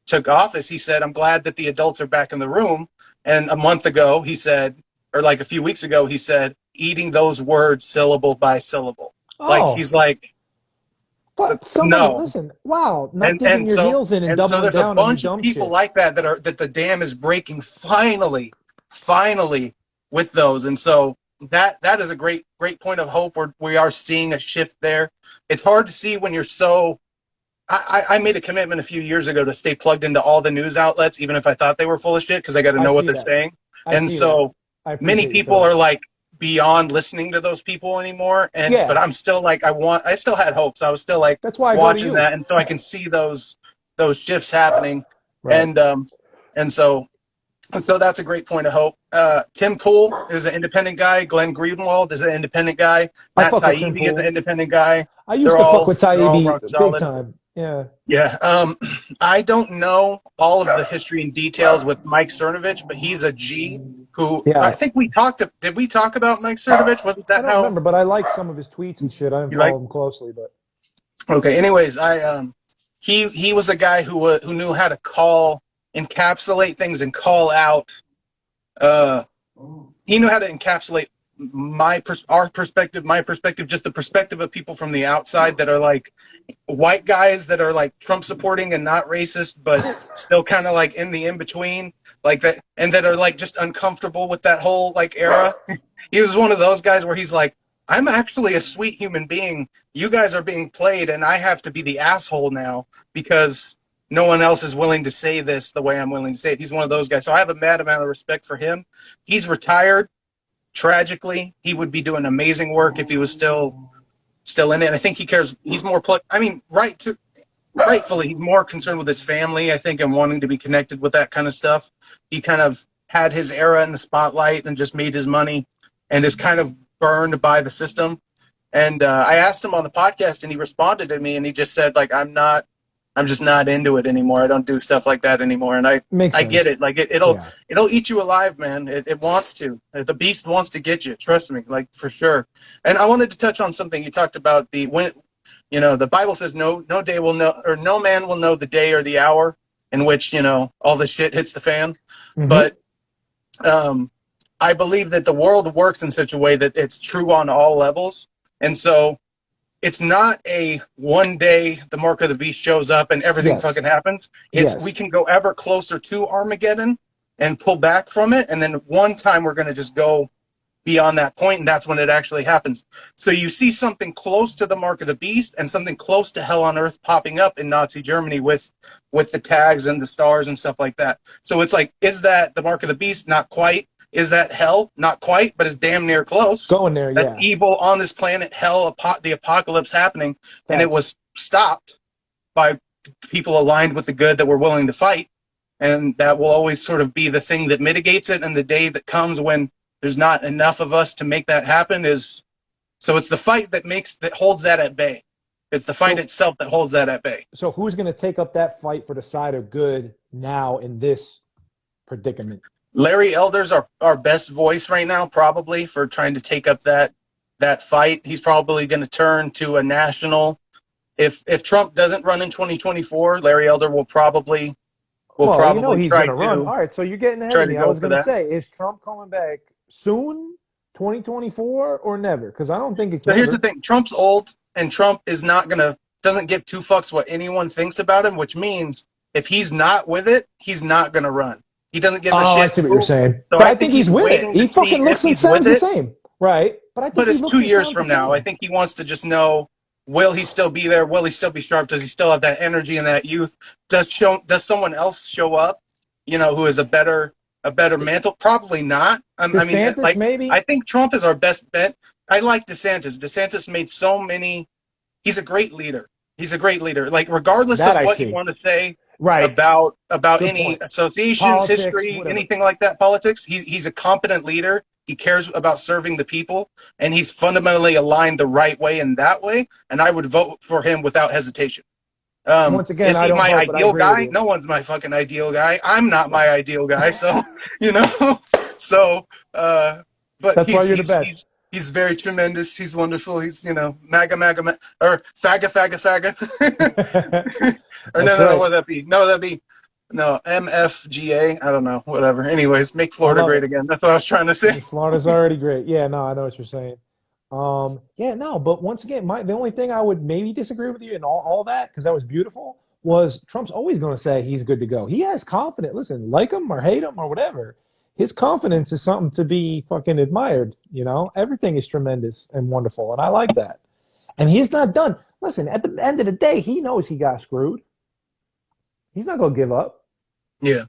took office, he said, I'm glad that the adults are back in the room. And a month ago, he said, or like a few weeks ago, he said, eating those words syllable by syllable. Oh. Like, he's like, but somebody, no. listen, wow, not digging your heels in and doubling there's down a on bunch your of dumb people shit. like that that the dam is breaking finally with those. And so that is a great point of hope where we are seeing a shift there. It's hard to see when you're so. I made a commitment a few years ago to stay plugged into all the news outlets, even if I thought they were full of shit, because I got to know what they're saying. And so many people are like beyond listening to those people anymore. But I'm still like, I still had hopes. I was still like, that's why I watching that. And so I can see those shifts happening. Right. And so that's a great point of hope. Tim Pool is an independent guy. Glenn Greenwald is an independent guy. Matt Taibbi is an independent guy. I used to fuck with Taibbi big time. Yeah. Yeah. I don't know all of the history and details with Mike Cernovich, but he's a G who I think did we talk about Mike Cernovich? Wasn't that I don't remember, but I like some of his tweets and shit. I didn't follow him closely, but. Okay. Anyways, he was a guy who knew how to encapsulate things and call out. He knew how to encapsulate our perspective, my perspective, just the perspective of people from the outside that are like white guys that are like Trump supporting and not racist, but still kind of like in the in between, like that, and that are like just uncomfortable with that whole like era. He was one of those guys where he's like, I'm actually a sweet human being. You guys are being played, and I have to be the asshole now because no one else is willing to say this the way I'm willing to say it. He's one of those guys. So I have a mad amount of respect for him. He's retired. Tragically, he would be doing amazing work if he was still in it. I think he cares. He's more rightfully, he's more concerned with his family, I think, and wanting to be connected with that kind of stuff. He kind of had his era in the spotlight and just made his money and is kind of burned by the system. And I asked him on the podcast, and he responded to me, and he just said, like, I'm just not into it anymore. I don't do stuff like that anymore. And I get it. Like it'll eat you alive, man. It wants to. The beast wants to get you. Trust me, like for sure. And I wanted to touch on something you talked about. The Bible says no day will know, or no man will know the day or the hour in which all the shit hits the fan. Mm-hmm. But I believe that the world works in such a way that it's true on all levels, and so. It's not a one day the mark of the beast shows up and everything fucking happens. We can go ever closer to Armageddon and pull back from it. And then one time we're going to just go beyond that point, and that's when it actually happens. So you see something close to the mark of the beast and something close to hell on earth popping up in Nazi Germany with the tags and the stars and stuff like that. So it's like, is that the mark of the beast? Not quite. Is that hell? Not quite, but it's damn near close. Going there, That's evil on this planet, hell, the apocalypse happening. And it was stopped by people aligned with the good that were willing to fight. And that will always sort of be the thing that mitigates it. And the day that comes when there's not enough of us to make that happen. So it's the fight that holds that at bay. It's the fight itself that holds that at bay. So who's going to take up that fight for the side of good now in this predicament? Larry Elder's our best voice right now, probably, for trying to take up that fight. He's probably going to turn to a national. If Trump doesn't run in 2024, Larry Elder will probably he's try going to run. All right, so you're getting ahead of me. I was going to say, is Trump coming back soon, 2024, or never? Because I don't think it's never. Here's the thing. Trump's old, and Trump doesn't give two fucks what anyone thinks about him, which means if he's not with it, he's not going to run. He doesn't give a shit. I see what you're saying. So but I think he's with it. He fucking looks and sounds the same. Right. But it's 2 years from now. I think he wants to just know, will he still be there? Will he still be sharp? Does he still have that energy and that youth? Does someone else show up, who is a better mantle? Probably not. Maybe. I think Trump is our best bet. I like DeSantis. DeSantis made so many. He's a great leader. Like, regardless of what you want to say about any associations, politics, history, whatever. Anything like that, politics, he's a competent leader. He cares about serving the people, and he's fundamentally aligned the right way and that way, and I would vote for him without hesitation. Once again, is he my ideal guy? No one's my fucking ideal guy. I'm not my ideal guy, so, but that's why you're the best. He's very tremendous. He's wonderful. He's, MAGA, or fagga. Or no, what would that be? No, that'd be, MFGA. I don't know, whatever. Anyways, make Florida great again. That's what I was trying to say. Florida's already great. Yeah, no, I know what you're saying. But once again, the only thing I would maybe disagree with you in all that, because that was beautiful, was Trump's always going to say he's good to go. He has confidence. Listen, like him or hate him or whatever, his confidence is something to be fucking admired. Everything is tremendous and wonderful, and I like that. And he's not done. Listen, at the end of the day, he knows he got screwed. He's not going to give up. Yeah.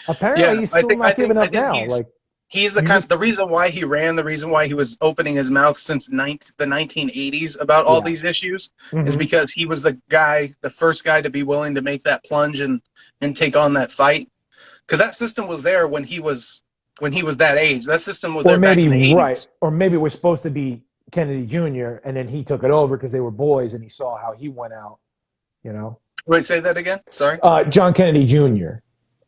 Apparently, he's still not giving up now. He's the reason why he ran, the reason why he was opening his mouth since the 1980s about all these issues is because he was the first guy to be willing to make that plunge and take on that fight. Because that system was there when he was that age. That system was there back in the 80s. Right. Or maybe it was supposed to be Kennedy Jr., and then he took it over because they were boys, and he saw how he went out, Wait, say that again? Sorry? John Kennedy Jr.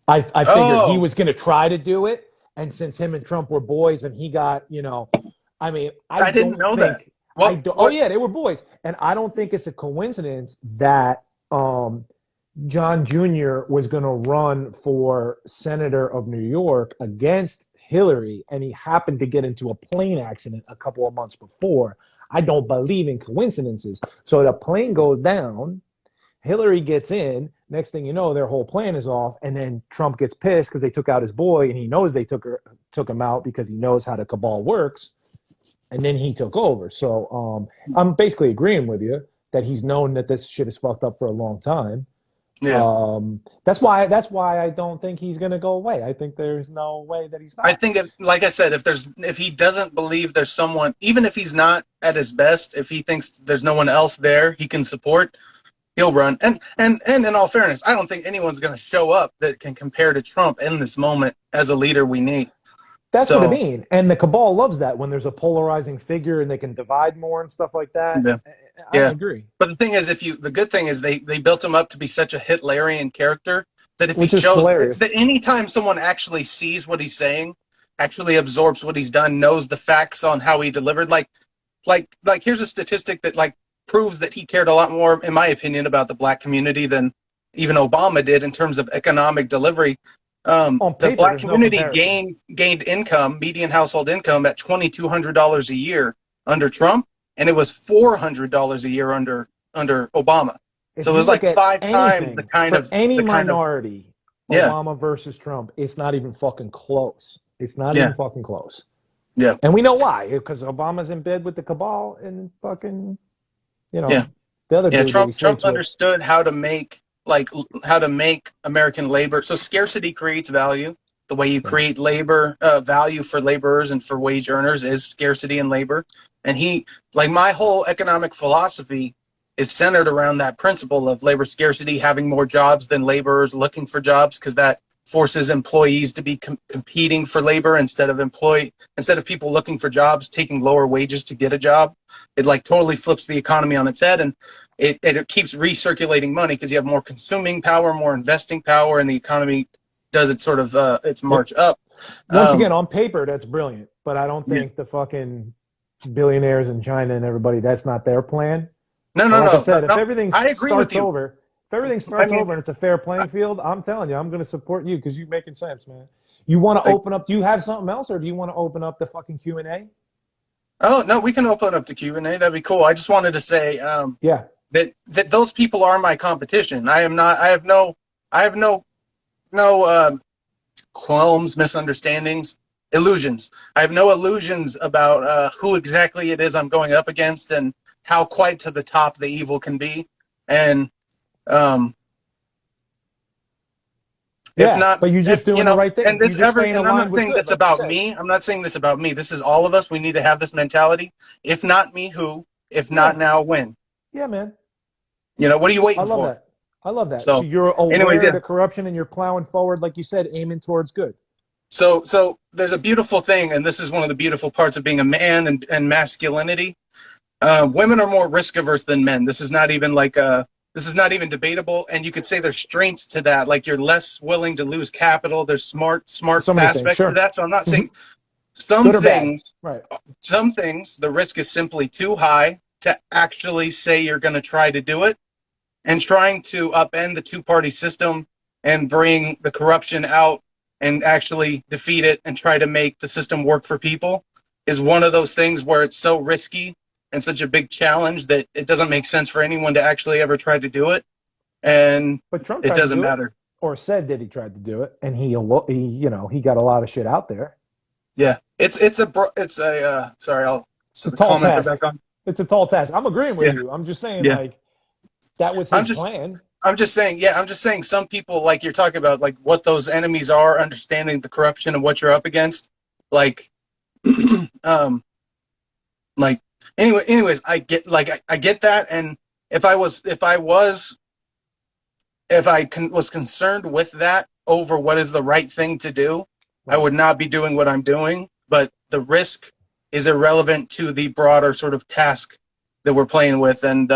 I figured he was going to try to do it, and since him and Trump were boys, and he got, I didn't know that. They were boys. And I don't think it's a coincidence that John Jr. was going to run for senator of New York against Hillary, and he happened to get into a plane accident a couple of months before. I don't believe in coincidences. So the plane goes down, Hillary gets in, next thing you know, their whole plan is off, and then Trump gets pissed because they took out his boy, and he knows they took him out because he knows how the cabal works, and then he took over. So I'm basically agreeing with you that he's known that this shit is fucked up for a long time. Yeah. That's why I don't think he's going to go away. I think there's no way that he's not. I think, like I said, if he doesn't believe there's someone, even if he's not at his best, if he thinks there's no one else there he can support, he'll run. And in all fairness, I don't think anyone's going to show up that can compare to Trump in this moment as a leader we need. That's what I mean. And the cabal loves that when there's a polarizing figure and they can divide more and stuff like that. Yeah. I agree. But the thing is, the good thing is they built him up to be such a Hitlerian character that if Which he is shows hilarious. that anytime someone actually sees what he's saying, actually absorbs what he's done, knows the facts on how he delivered, like here's a statistic that proves that he cared a lot more, in my opinion, about the black community than even Obama did in terms of economic delivery. The black community gained income, median household income, at $2,200 a year under Trump, and it was $400 a year under Obama. So it was like 5 times the kind of minority. Obama versus Trump, it's not even fucking close. It's not even fucking close. Yeah, and we know why, because Obama's in bed with the cabal and fucking, the other. Yeah, Trump understood how to make American labor. So scarcity creates value. The way you create labor value for laborers and for wage earners is scarcity in labor. And my whole economic philosophy is centered around that principle of labor scarcity, having more jobs than laborers looking for jobs, because that forces employees to be competing for labor instead of people looking for jobs, taking lower wages to get a job. It like totally flips the economy on its head, and it keeps recirculating money because you have more consuming power, more investing power, and the economy does its sort of its march up. Once again, on paper, that's brilliant, but I don't Yeah. think the fucking billionaires in China and everybody, that's not their plan. No, But no, like I no, said, no. I agree with you. if everything I starts mean, over and it's a fair playing field, I'm telling you, I'm going to support you because you're making sense, man. You want to like, open up? Do you have something else, or do you want to open up the fucking Q&A? oh no, we can open up to Q&A. That'd be cool. I just wanted to say Yeah. that those people are my competition. I am not. I have no qualms, misunderstandings, illusions. I have no illusions about who exactly it is I'm going up against and how quite to the top the evil can be. And um, if Yeah, not, but you're just doing you the know, right thing. You're just staying and I'm aligned not with saying good, this like you about said. me. I'm not saying this about me. This is all of us. We need to have this mentality. If not me, who? If not Yeah. now, when? Yeah, man. You know, what are you I waiting love for? that. I love that. So So, you're anyways, aware of yeah. the corruption and you're plowing forward, like you said, aiming towards good. So there's a beautiful thing, and this is one of the beautiful parts of being a man and masculinity. Women are more risk averse than men. This is not even debatable, and you could say there's strengths to that. Like you're less willing to lose capital. There's smart So many things. aspects to Sure. that. So I'm not Mm-hmm. saying some Good or bad. things. Right. Some things the risk is simply too high to actually say you're going to try to do it, and trying to upend the two-party system and bring the corruption out and actually defeat it and try to make the system work for people is one of those things where it's so risky and such a big challenge that it doesn't make sense for anyone to actually ever try to do it, and But Trump it tried to doesn't do it, matter. or said that he tried to do it, and he got a lot of shit out there. Yeah, sorry, I'll It's a so the tall comments are task. back on. It's a tall task. I'm agreeing with Yeah, you. I'm just saying, yeah. like, that was I'm his just plan. I'm just saying, yeah, I'm just saying some people, like you're talking about, like what those enemies are, understanding the corruption and what you're up against. Like, um, like anyways, I get that. And was concerned with that over what is the right thing to do, I Right. would not be doing what I'm doing. But the risk is irrelevant to the broader sort of task that we're playing with. And,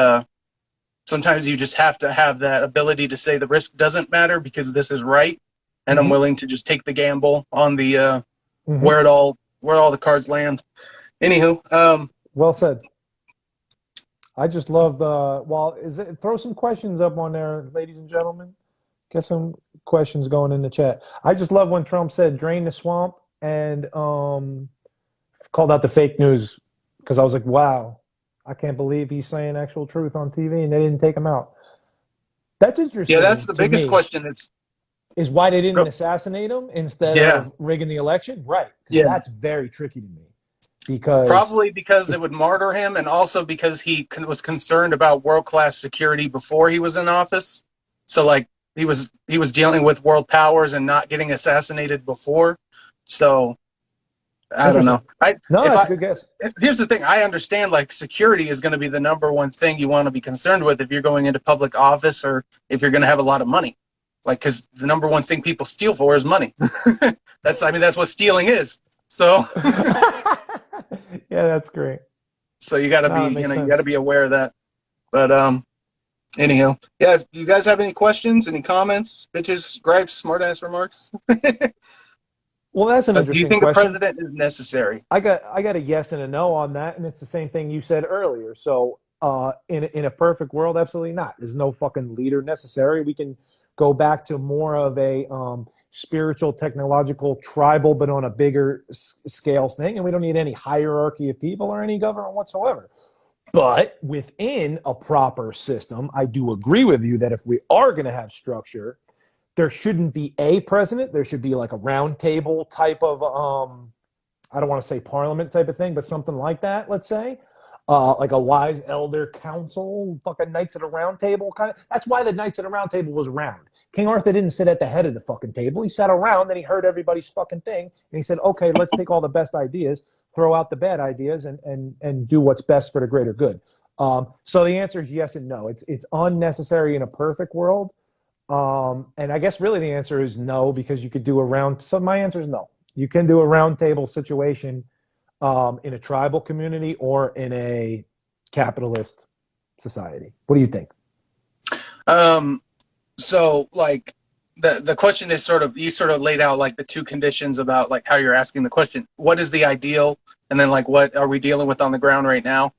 sometimes you just have to have that ability to say the risk doesn't matter because this is right, and I'm Mm-hmm. willing to just take the gamble on the Mm-hmm. where all the cards land. Anywho, Well said. I just love the well. Throw some questions up on there, ladies and gentlemen. Get some questions going in the chat. I just love when Trump said "drain the swamp" and called out the fake news because I was like, "Wow, I can't believe he's saying actual truth on TV," and they didn't take him out. That's yeah, that's interesting the to biggest me. question. It's Is why they didn't assassinate him instead yeah, of rigging the election, right? Because yeah, that's very tricky to me. Because probably because it would martyr him, and also because he was concerned about world class security before he was in office. So like he was dealing with world powers and not getting assassinated before. So I don't interesting. know. I No, if that's a I good guess. Here's the thing. I understand like security is going to be the number one thing you want to be concerned with if you're going into public office or if you're going to have a lot of money. Like, because the number one thing people steal for is money. That's what stealing is. So, Yeah, that's great. so you got to No, be, it makes you got to sense. be aware of that. But anyhow, yeah. If you guys have any questions, any comments, bitches, gripes, smartass remarks? Well, that's an Do you interesting think a question. president is necessary? I got a yes and a no on that, and it's the same thing you said earlier. So, in a perfect world, absolutely not. There's no fucking leader necessary. We can go back to more of a spiritual, technological, tribal, but on a bigger scale thing, and we don't need any hierarchy of people or any government whatsoever. But within a proper system, I do agree with you that if we are going to have structure, there shouldn't be a president. There should be like a round table type of I don't want to say parliament type of thing, but something like that, let's say. Like a wise elder council, fucking knights at a round table kind of. That's why the knights at a round table was round. King Arthur didn't sit at the head of the fucking table. He sat around, then he heard everybody's fucking thing, and he said, "Okay, let's take all the best ideas, throw out the bad ideas, and do what's best for the greater good." So the answer is yes and no. It's unnecessary in a perfect world. And I guess really the answer is no, because you could do a round. So my answer is no. You can do a round table situation in a tribal community or in a capitalist society. What do you think? Um, so like the question is sort of, you sort of laid out like the two conditions about like how you're asking the question. What is the ideal? And then like, what are we dealing with on the ground right now?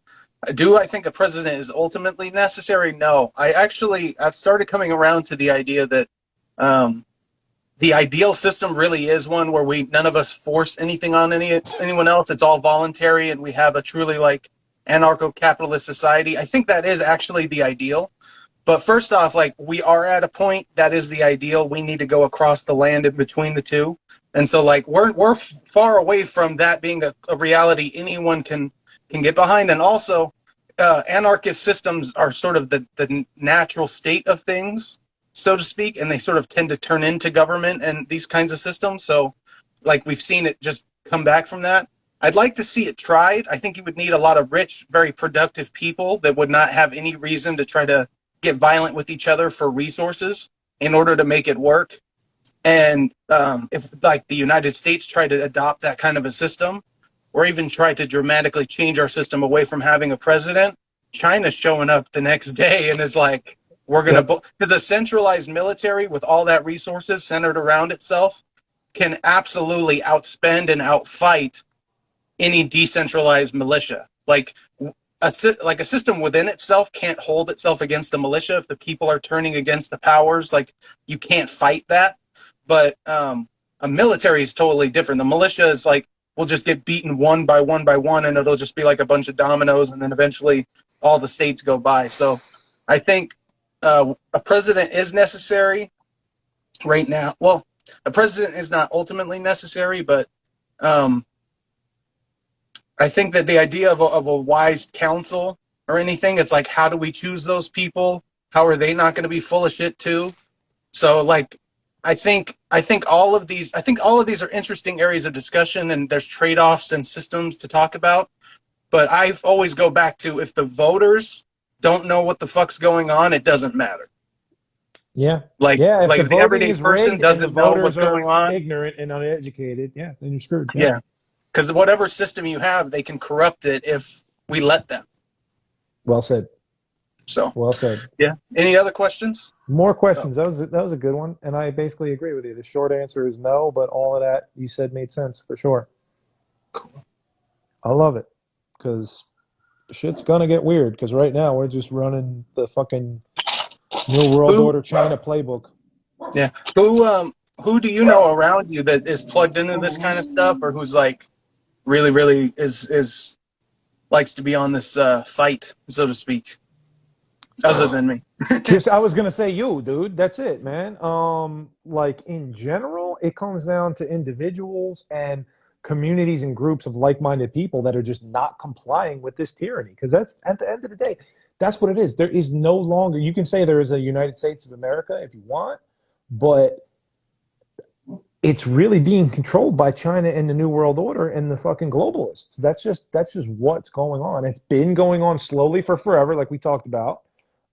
Do I think a president is ultimately necessary? No. I've started coming around to the idea that um, the ideal system really is one where none of us force anything on anyone else. It's all voluntary, and we have a truly like anarcho-capitalist society. I think that is actually the ideal. But first off, like we are at a point that is the ideal. We need to go across the land in between the two, and so like we're far away from that being a reality anyone can get behind. And also, anarchist systems are sort of the natural state of things, so to speak, and they sort of tend to turn into government and these kinds of systems. So, like we've seen it just come back from that. I'd like to see it tried. I think you would need a lot of rich, very productive people that would not have any reason to try to get violent with each other for resources in order to make it work. And if like the United States tried to adopt that kind of a system, or even tried to dramatically change our system away from having a president, China's showing up the next day and is like, we're going to, because a centralized military with all that resources centered around itself can absolutely outspend and outfight any decentralized militia. Like a system within itself can't hold itself against the militia if the people are turning against the powers. Like you can't fight that. But a military is totally different. The militia is like, we'll just get beaten one by one, and it'll just be like a bunch of dominoes, and then eventually all the states go by. So I think a president is necessary right now. Well, a president is not ultimately necessary, but I think that the idea of a wise council or anything, it's like, how do we choose those people? How are they not going to be full of shit too? So like, I think all of these are interesting areas of discussion, and there's trade-offs and systems to talk about. But I've always go back to, if the voters don't know what the fuck's going on, it doesn't matter. Yeah. Like If like the if the voting everyday is person rigged and the doesn't know what's voters going are on, ignorant and uneducated, yeah, then you're screwed. Yeah. yeah, because whatever system you have, they can corrupt it if we let them. Well said. So Well said. yeah. Any other questions? More Oh, questions. That was a good one, and I basically agree with you. The short answer is no, but all of that you said made sense for sure. cool. I love it because shit's gonna get weird. Because right now we're just running the fucking New World Who? Order China playbook. Yeah. Who do you know around you that is plugged into this kind of stuff, or who's like really is likes to be on this fight, so to speak, other than me? Just I was gonna say you, dude. That's it, man. Like in general, it comes down to individuals and communities and groups of like-minded people that are just not complying with this tyranny. Because that's at the end of the day, that's what it is. There is no longer. You can say there is a United States of America if you want, but it's really being controlled by China and the New World Order and the fucking globalists. That's just what's going on. It's been going on slowly for forever, like we talked about.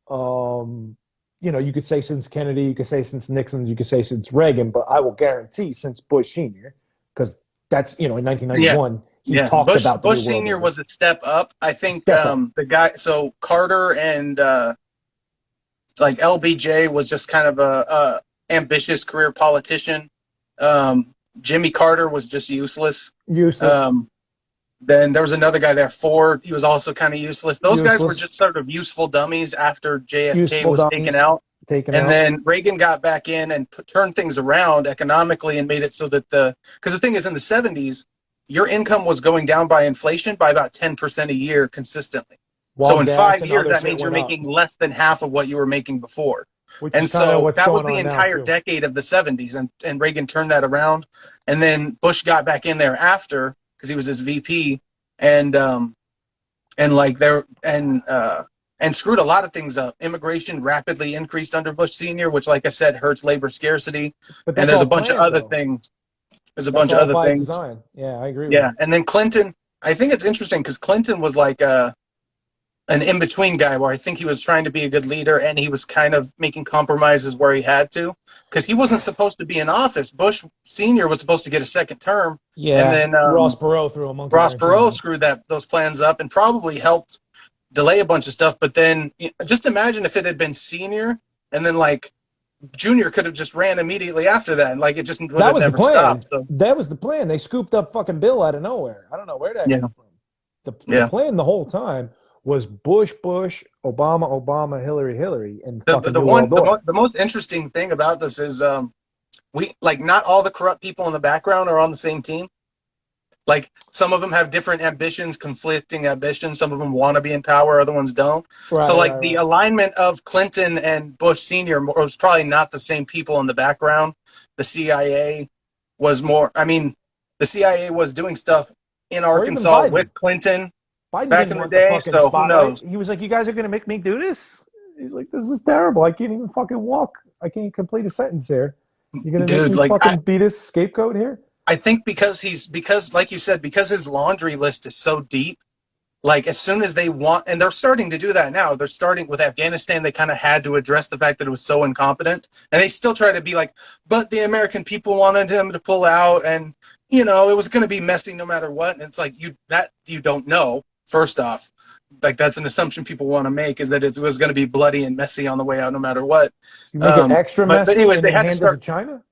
Um, you could say since Kennedy, you could say since Nixon, you could say since Reagan, but I will guarantee since Bush Sr., because that's, in Yeah. 1991, he Yeah. talked about the Bush New World Senior Order. was a step up. I think Step up. the guy, so Carter and like LBJ was just kind of a ambitious career politician. Jimmy Carter was just useless. Useless. Um, Then there was another guy there, Ford. He was also kind of useless. Those guys were Useless. just sort of useful dummies after JFK Useful was taken dummies. out. Taken And out. then Reagan got back in and turned things around economically and made it so that because the thing is, in the 70s, your income was going down by inflation by about 10% a year consistently. While So in gas 5 and years, other that shit means you're went up, making less than half of what you were making before. which is And kind of so what's that was going the on now, entire too. decade of the 70s. And Reagan turned that around. And then Bush got back in there after, because he was his VP. And like there and screwed a lot of things up. Immigration rapidly increased under Bush Senior, which, like I said, hurts labor scarcity. But And that's there's all a bunch of planned, other though. things. There's a That's bunch of all other by things. design. Yeah, I agree with Yeah, you. and then Clinton. I think it's interesting because Clinton was like an in-between guy where I think he was trying to be a good leader and he was kind of making compromises where he had to, because he wasn't supposed to be in office. Bush Sr. was supposed to get a second term, and Yeah, then Ross Perot threw a monkey Ross wrench in Perot there. screwed those plans up and probably helped delay a bunch of stuff. But then just imagine if it had been Senior and then like Junior could have just ran immediately after that, and like it just would That have was the never plan. stopped. So That was the plan. They scooped up fucking Bill out of nowhere. I don't know where that yeah, came from. The yeah. plan the whole time was Bush, Obama, Obama, Hillary, and fucking The New one World Order. the most interesting thing about this is we like not all the corrupt people in the background are on the same team. Like some of them have different ambitions, conflicting ambitions. Some of them want to be in power, other ones don't. So Right, like right, the right. alignment of Clinton and Bush Senior was probably not the same people in the background. The CIA was more. I mean, the CIA was doing stuff in Or even Arkansas Biden. with Clinton Biden back didn't in the want the day. fucking So who spotlight. knows? He was like, "You guys are gonna make me do this." He's like, "This is terrible. I can't even fucking walk. I can't complete a sentence here. You're gonna make Dude, me like fucking be this scapegoat here." I think because like you said, because his laundry list is so deep, like as soon as they want, and they're starting to do that now. They're starting with Afghanistan. They kind of had to address the fact that it was so incompetent, and they still try to be like, but the American people wanted him to pull out, and it was going to be messy no matter what. And it's like you don't know. First off, like that's an assumption people want to make, is that it was going to be bloody and messy on the way out no matter what. You make it extra But messy anyways, and they then had to hand it to start. China.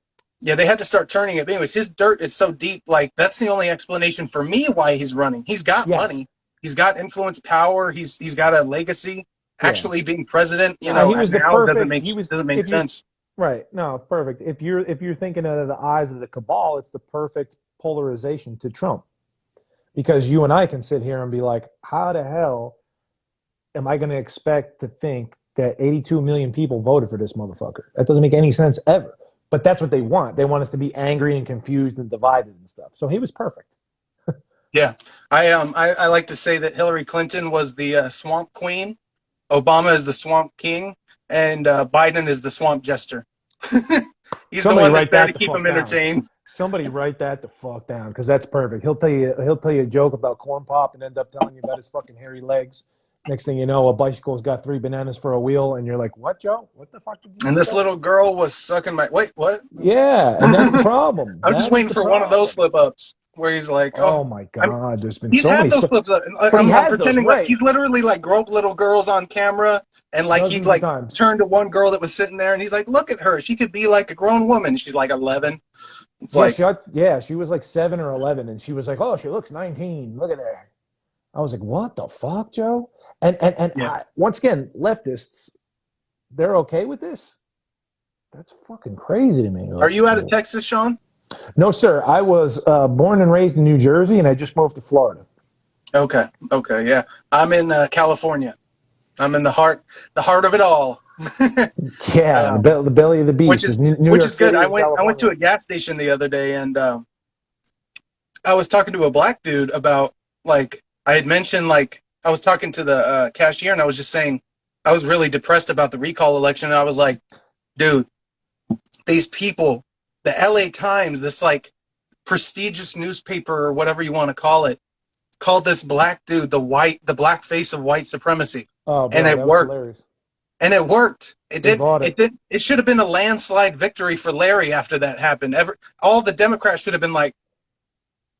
Yeah, they had to start turning it. But anyways, his dirt is so deep. Like that's the only explanation for me why he's running. He's got Yes. money. He's got influence, power. He's got a legacy. Yeah. Actually, being president, He was the now perfect. He was doesn't make if you sense. right. No, perfect. If you're thinking of the eyes of the cabal, it's the perfect polarization to Trump. Because you and I can sit here and be like, how the hell am I going to expect to think that 82 million people voted for this motherfucker? That doesn't make any sense ever. But that's what they want. They want us to be angry and confused and divided and stuff. So he was perfect. Yeah, I like to say that Hillary Clinton was the swamp queen, Obama is the swamp king, and Biden is the swamp jester. He's the Somebody one that's write there to that the keep fuck him down. entertained. Somebody write that the fuck down because that's perfect. He'll tell you a joke about corn pop and end up telling you about his fucking hairy legs. Next thing you know, a bicycle's got 3 bananas for a wheel, and you're like, "What, Joe? What the fuck did you And just this say?" little girl was sucking my. Wait, what? Yeah, and that's the problem. I'm just That is waiting the for one of those problem. slip ups where he's like, "Oh, Oh my I'm." god, there's been He's so had many. those slips up. But he I'm has those pretending like right he's literally like groped little girls on camera, and like he dozens of like times. turned to one girl that was sitting there, and he's like, "Look at her. She could be like a grown woman." She's like 11. It's Yeah, like, she was like 7 or 11, and she was like, "Oh, she looks 19. Look at that." I was like, "What the fuck, Joe?" And yeah. once again, leftists, they're okay with this. That's fucking crazy to me. Are Like, you out of Texas, Sean? no, sir. I was born and raised in New Jersey, and I just moved to Florida. Okay. Okay. Yeah. I'm in California. I'm in the heart of it all. Yeah, um, the belly of the which beast is is New which York is good. City and I went to California. a gas station the other day, and I was talking to a black dude about like I had mentioned like I was talking to the cashier, and I was just saying I was really depressed about the recall election, and I was like, dude, these people, the LA Times, this like prestigious newspaper or whatever you want to call it, called this black dude the black face of white supremacy, Oh, and bro, it that was worked. hilarious. And it worked. It They did. bought it. It did. It should have been a landslide victory for Larry after that happened. All the Democrats should have been like,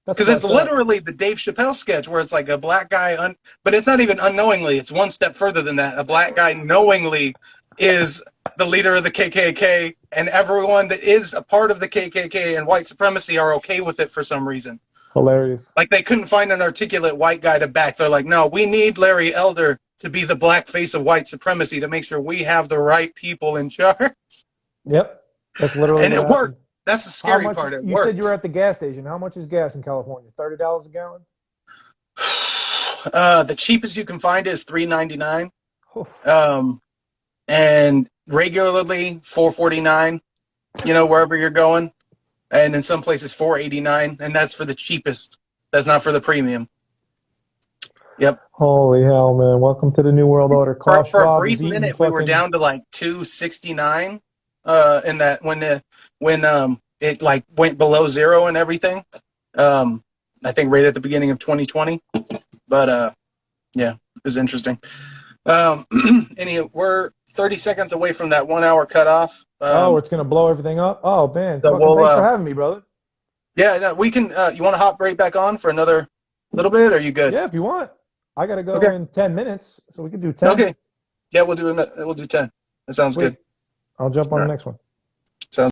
That's because it's fucked up. literally the Dave Chappelle sketch where it's like a black guy, but it's not even unknowingly. It's one step further than that. A black guy knowingly is the leader of the KKK, and everyone that is a part of the KKK and white supremacy are okay with it for some reason. Hilarious. Like they couldn't find an articulate white guy to back. They're like, no, we need Larry Elder to be the black face of white supremacy to make sure we have the right people in charge. Yep, that's literally And what it happened. worked. That's the How scary much? part. It You said you were worked. at the gas station. How much is gas in California? $30 a gallon. The cheapest you can find is $3.99, Oof. and regularly $4.49. Wherever you're going, and in some places $4.89, and that's for the cheapest. That's not for the premium. Yep. Holy hell, man! Welcome to the new world order. Klaus For a Schwab brief is eating minute, we were fucking. down to like 269. In that when it like went below zero and everything. I think right at the beginning of 2020, but Yeah, it was interesting. We're 30 seconds away from that 1 hour cutoff. Oh, it's gonna blow everything up. Oh man, So fucking we'll, thanks for having me, brother. yeah, no, we can. You want to hop right back on for another little bit? Or are you good? Yeah, if you want. I gotta go Okay. in 10 minutes, so we can do 10. Okay. Yeah, we'll do 10. That sounds good. Sweet. I'll jump All on the right. next one. Sounds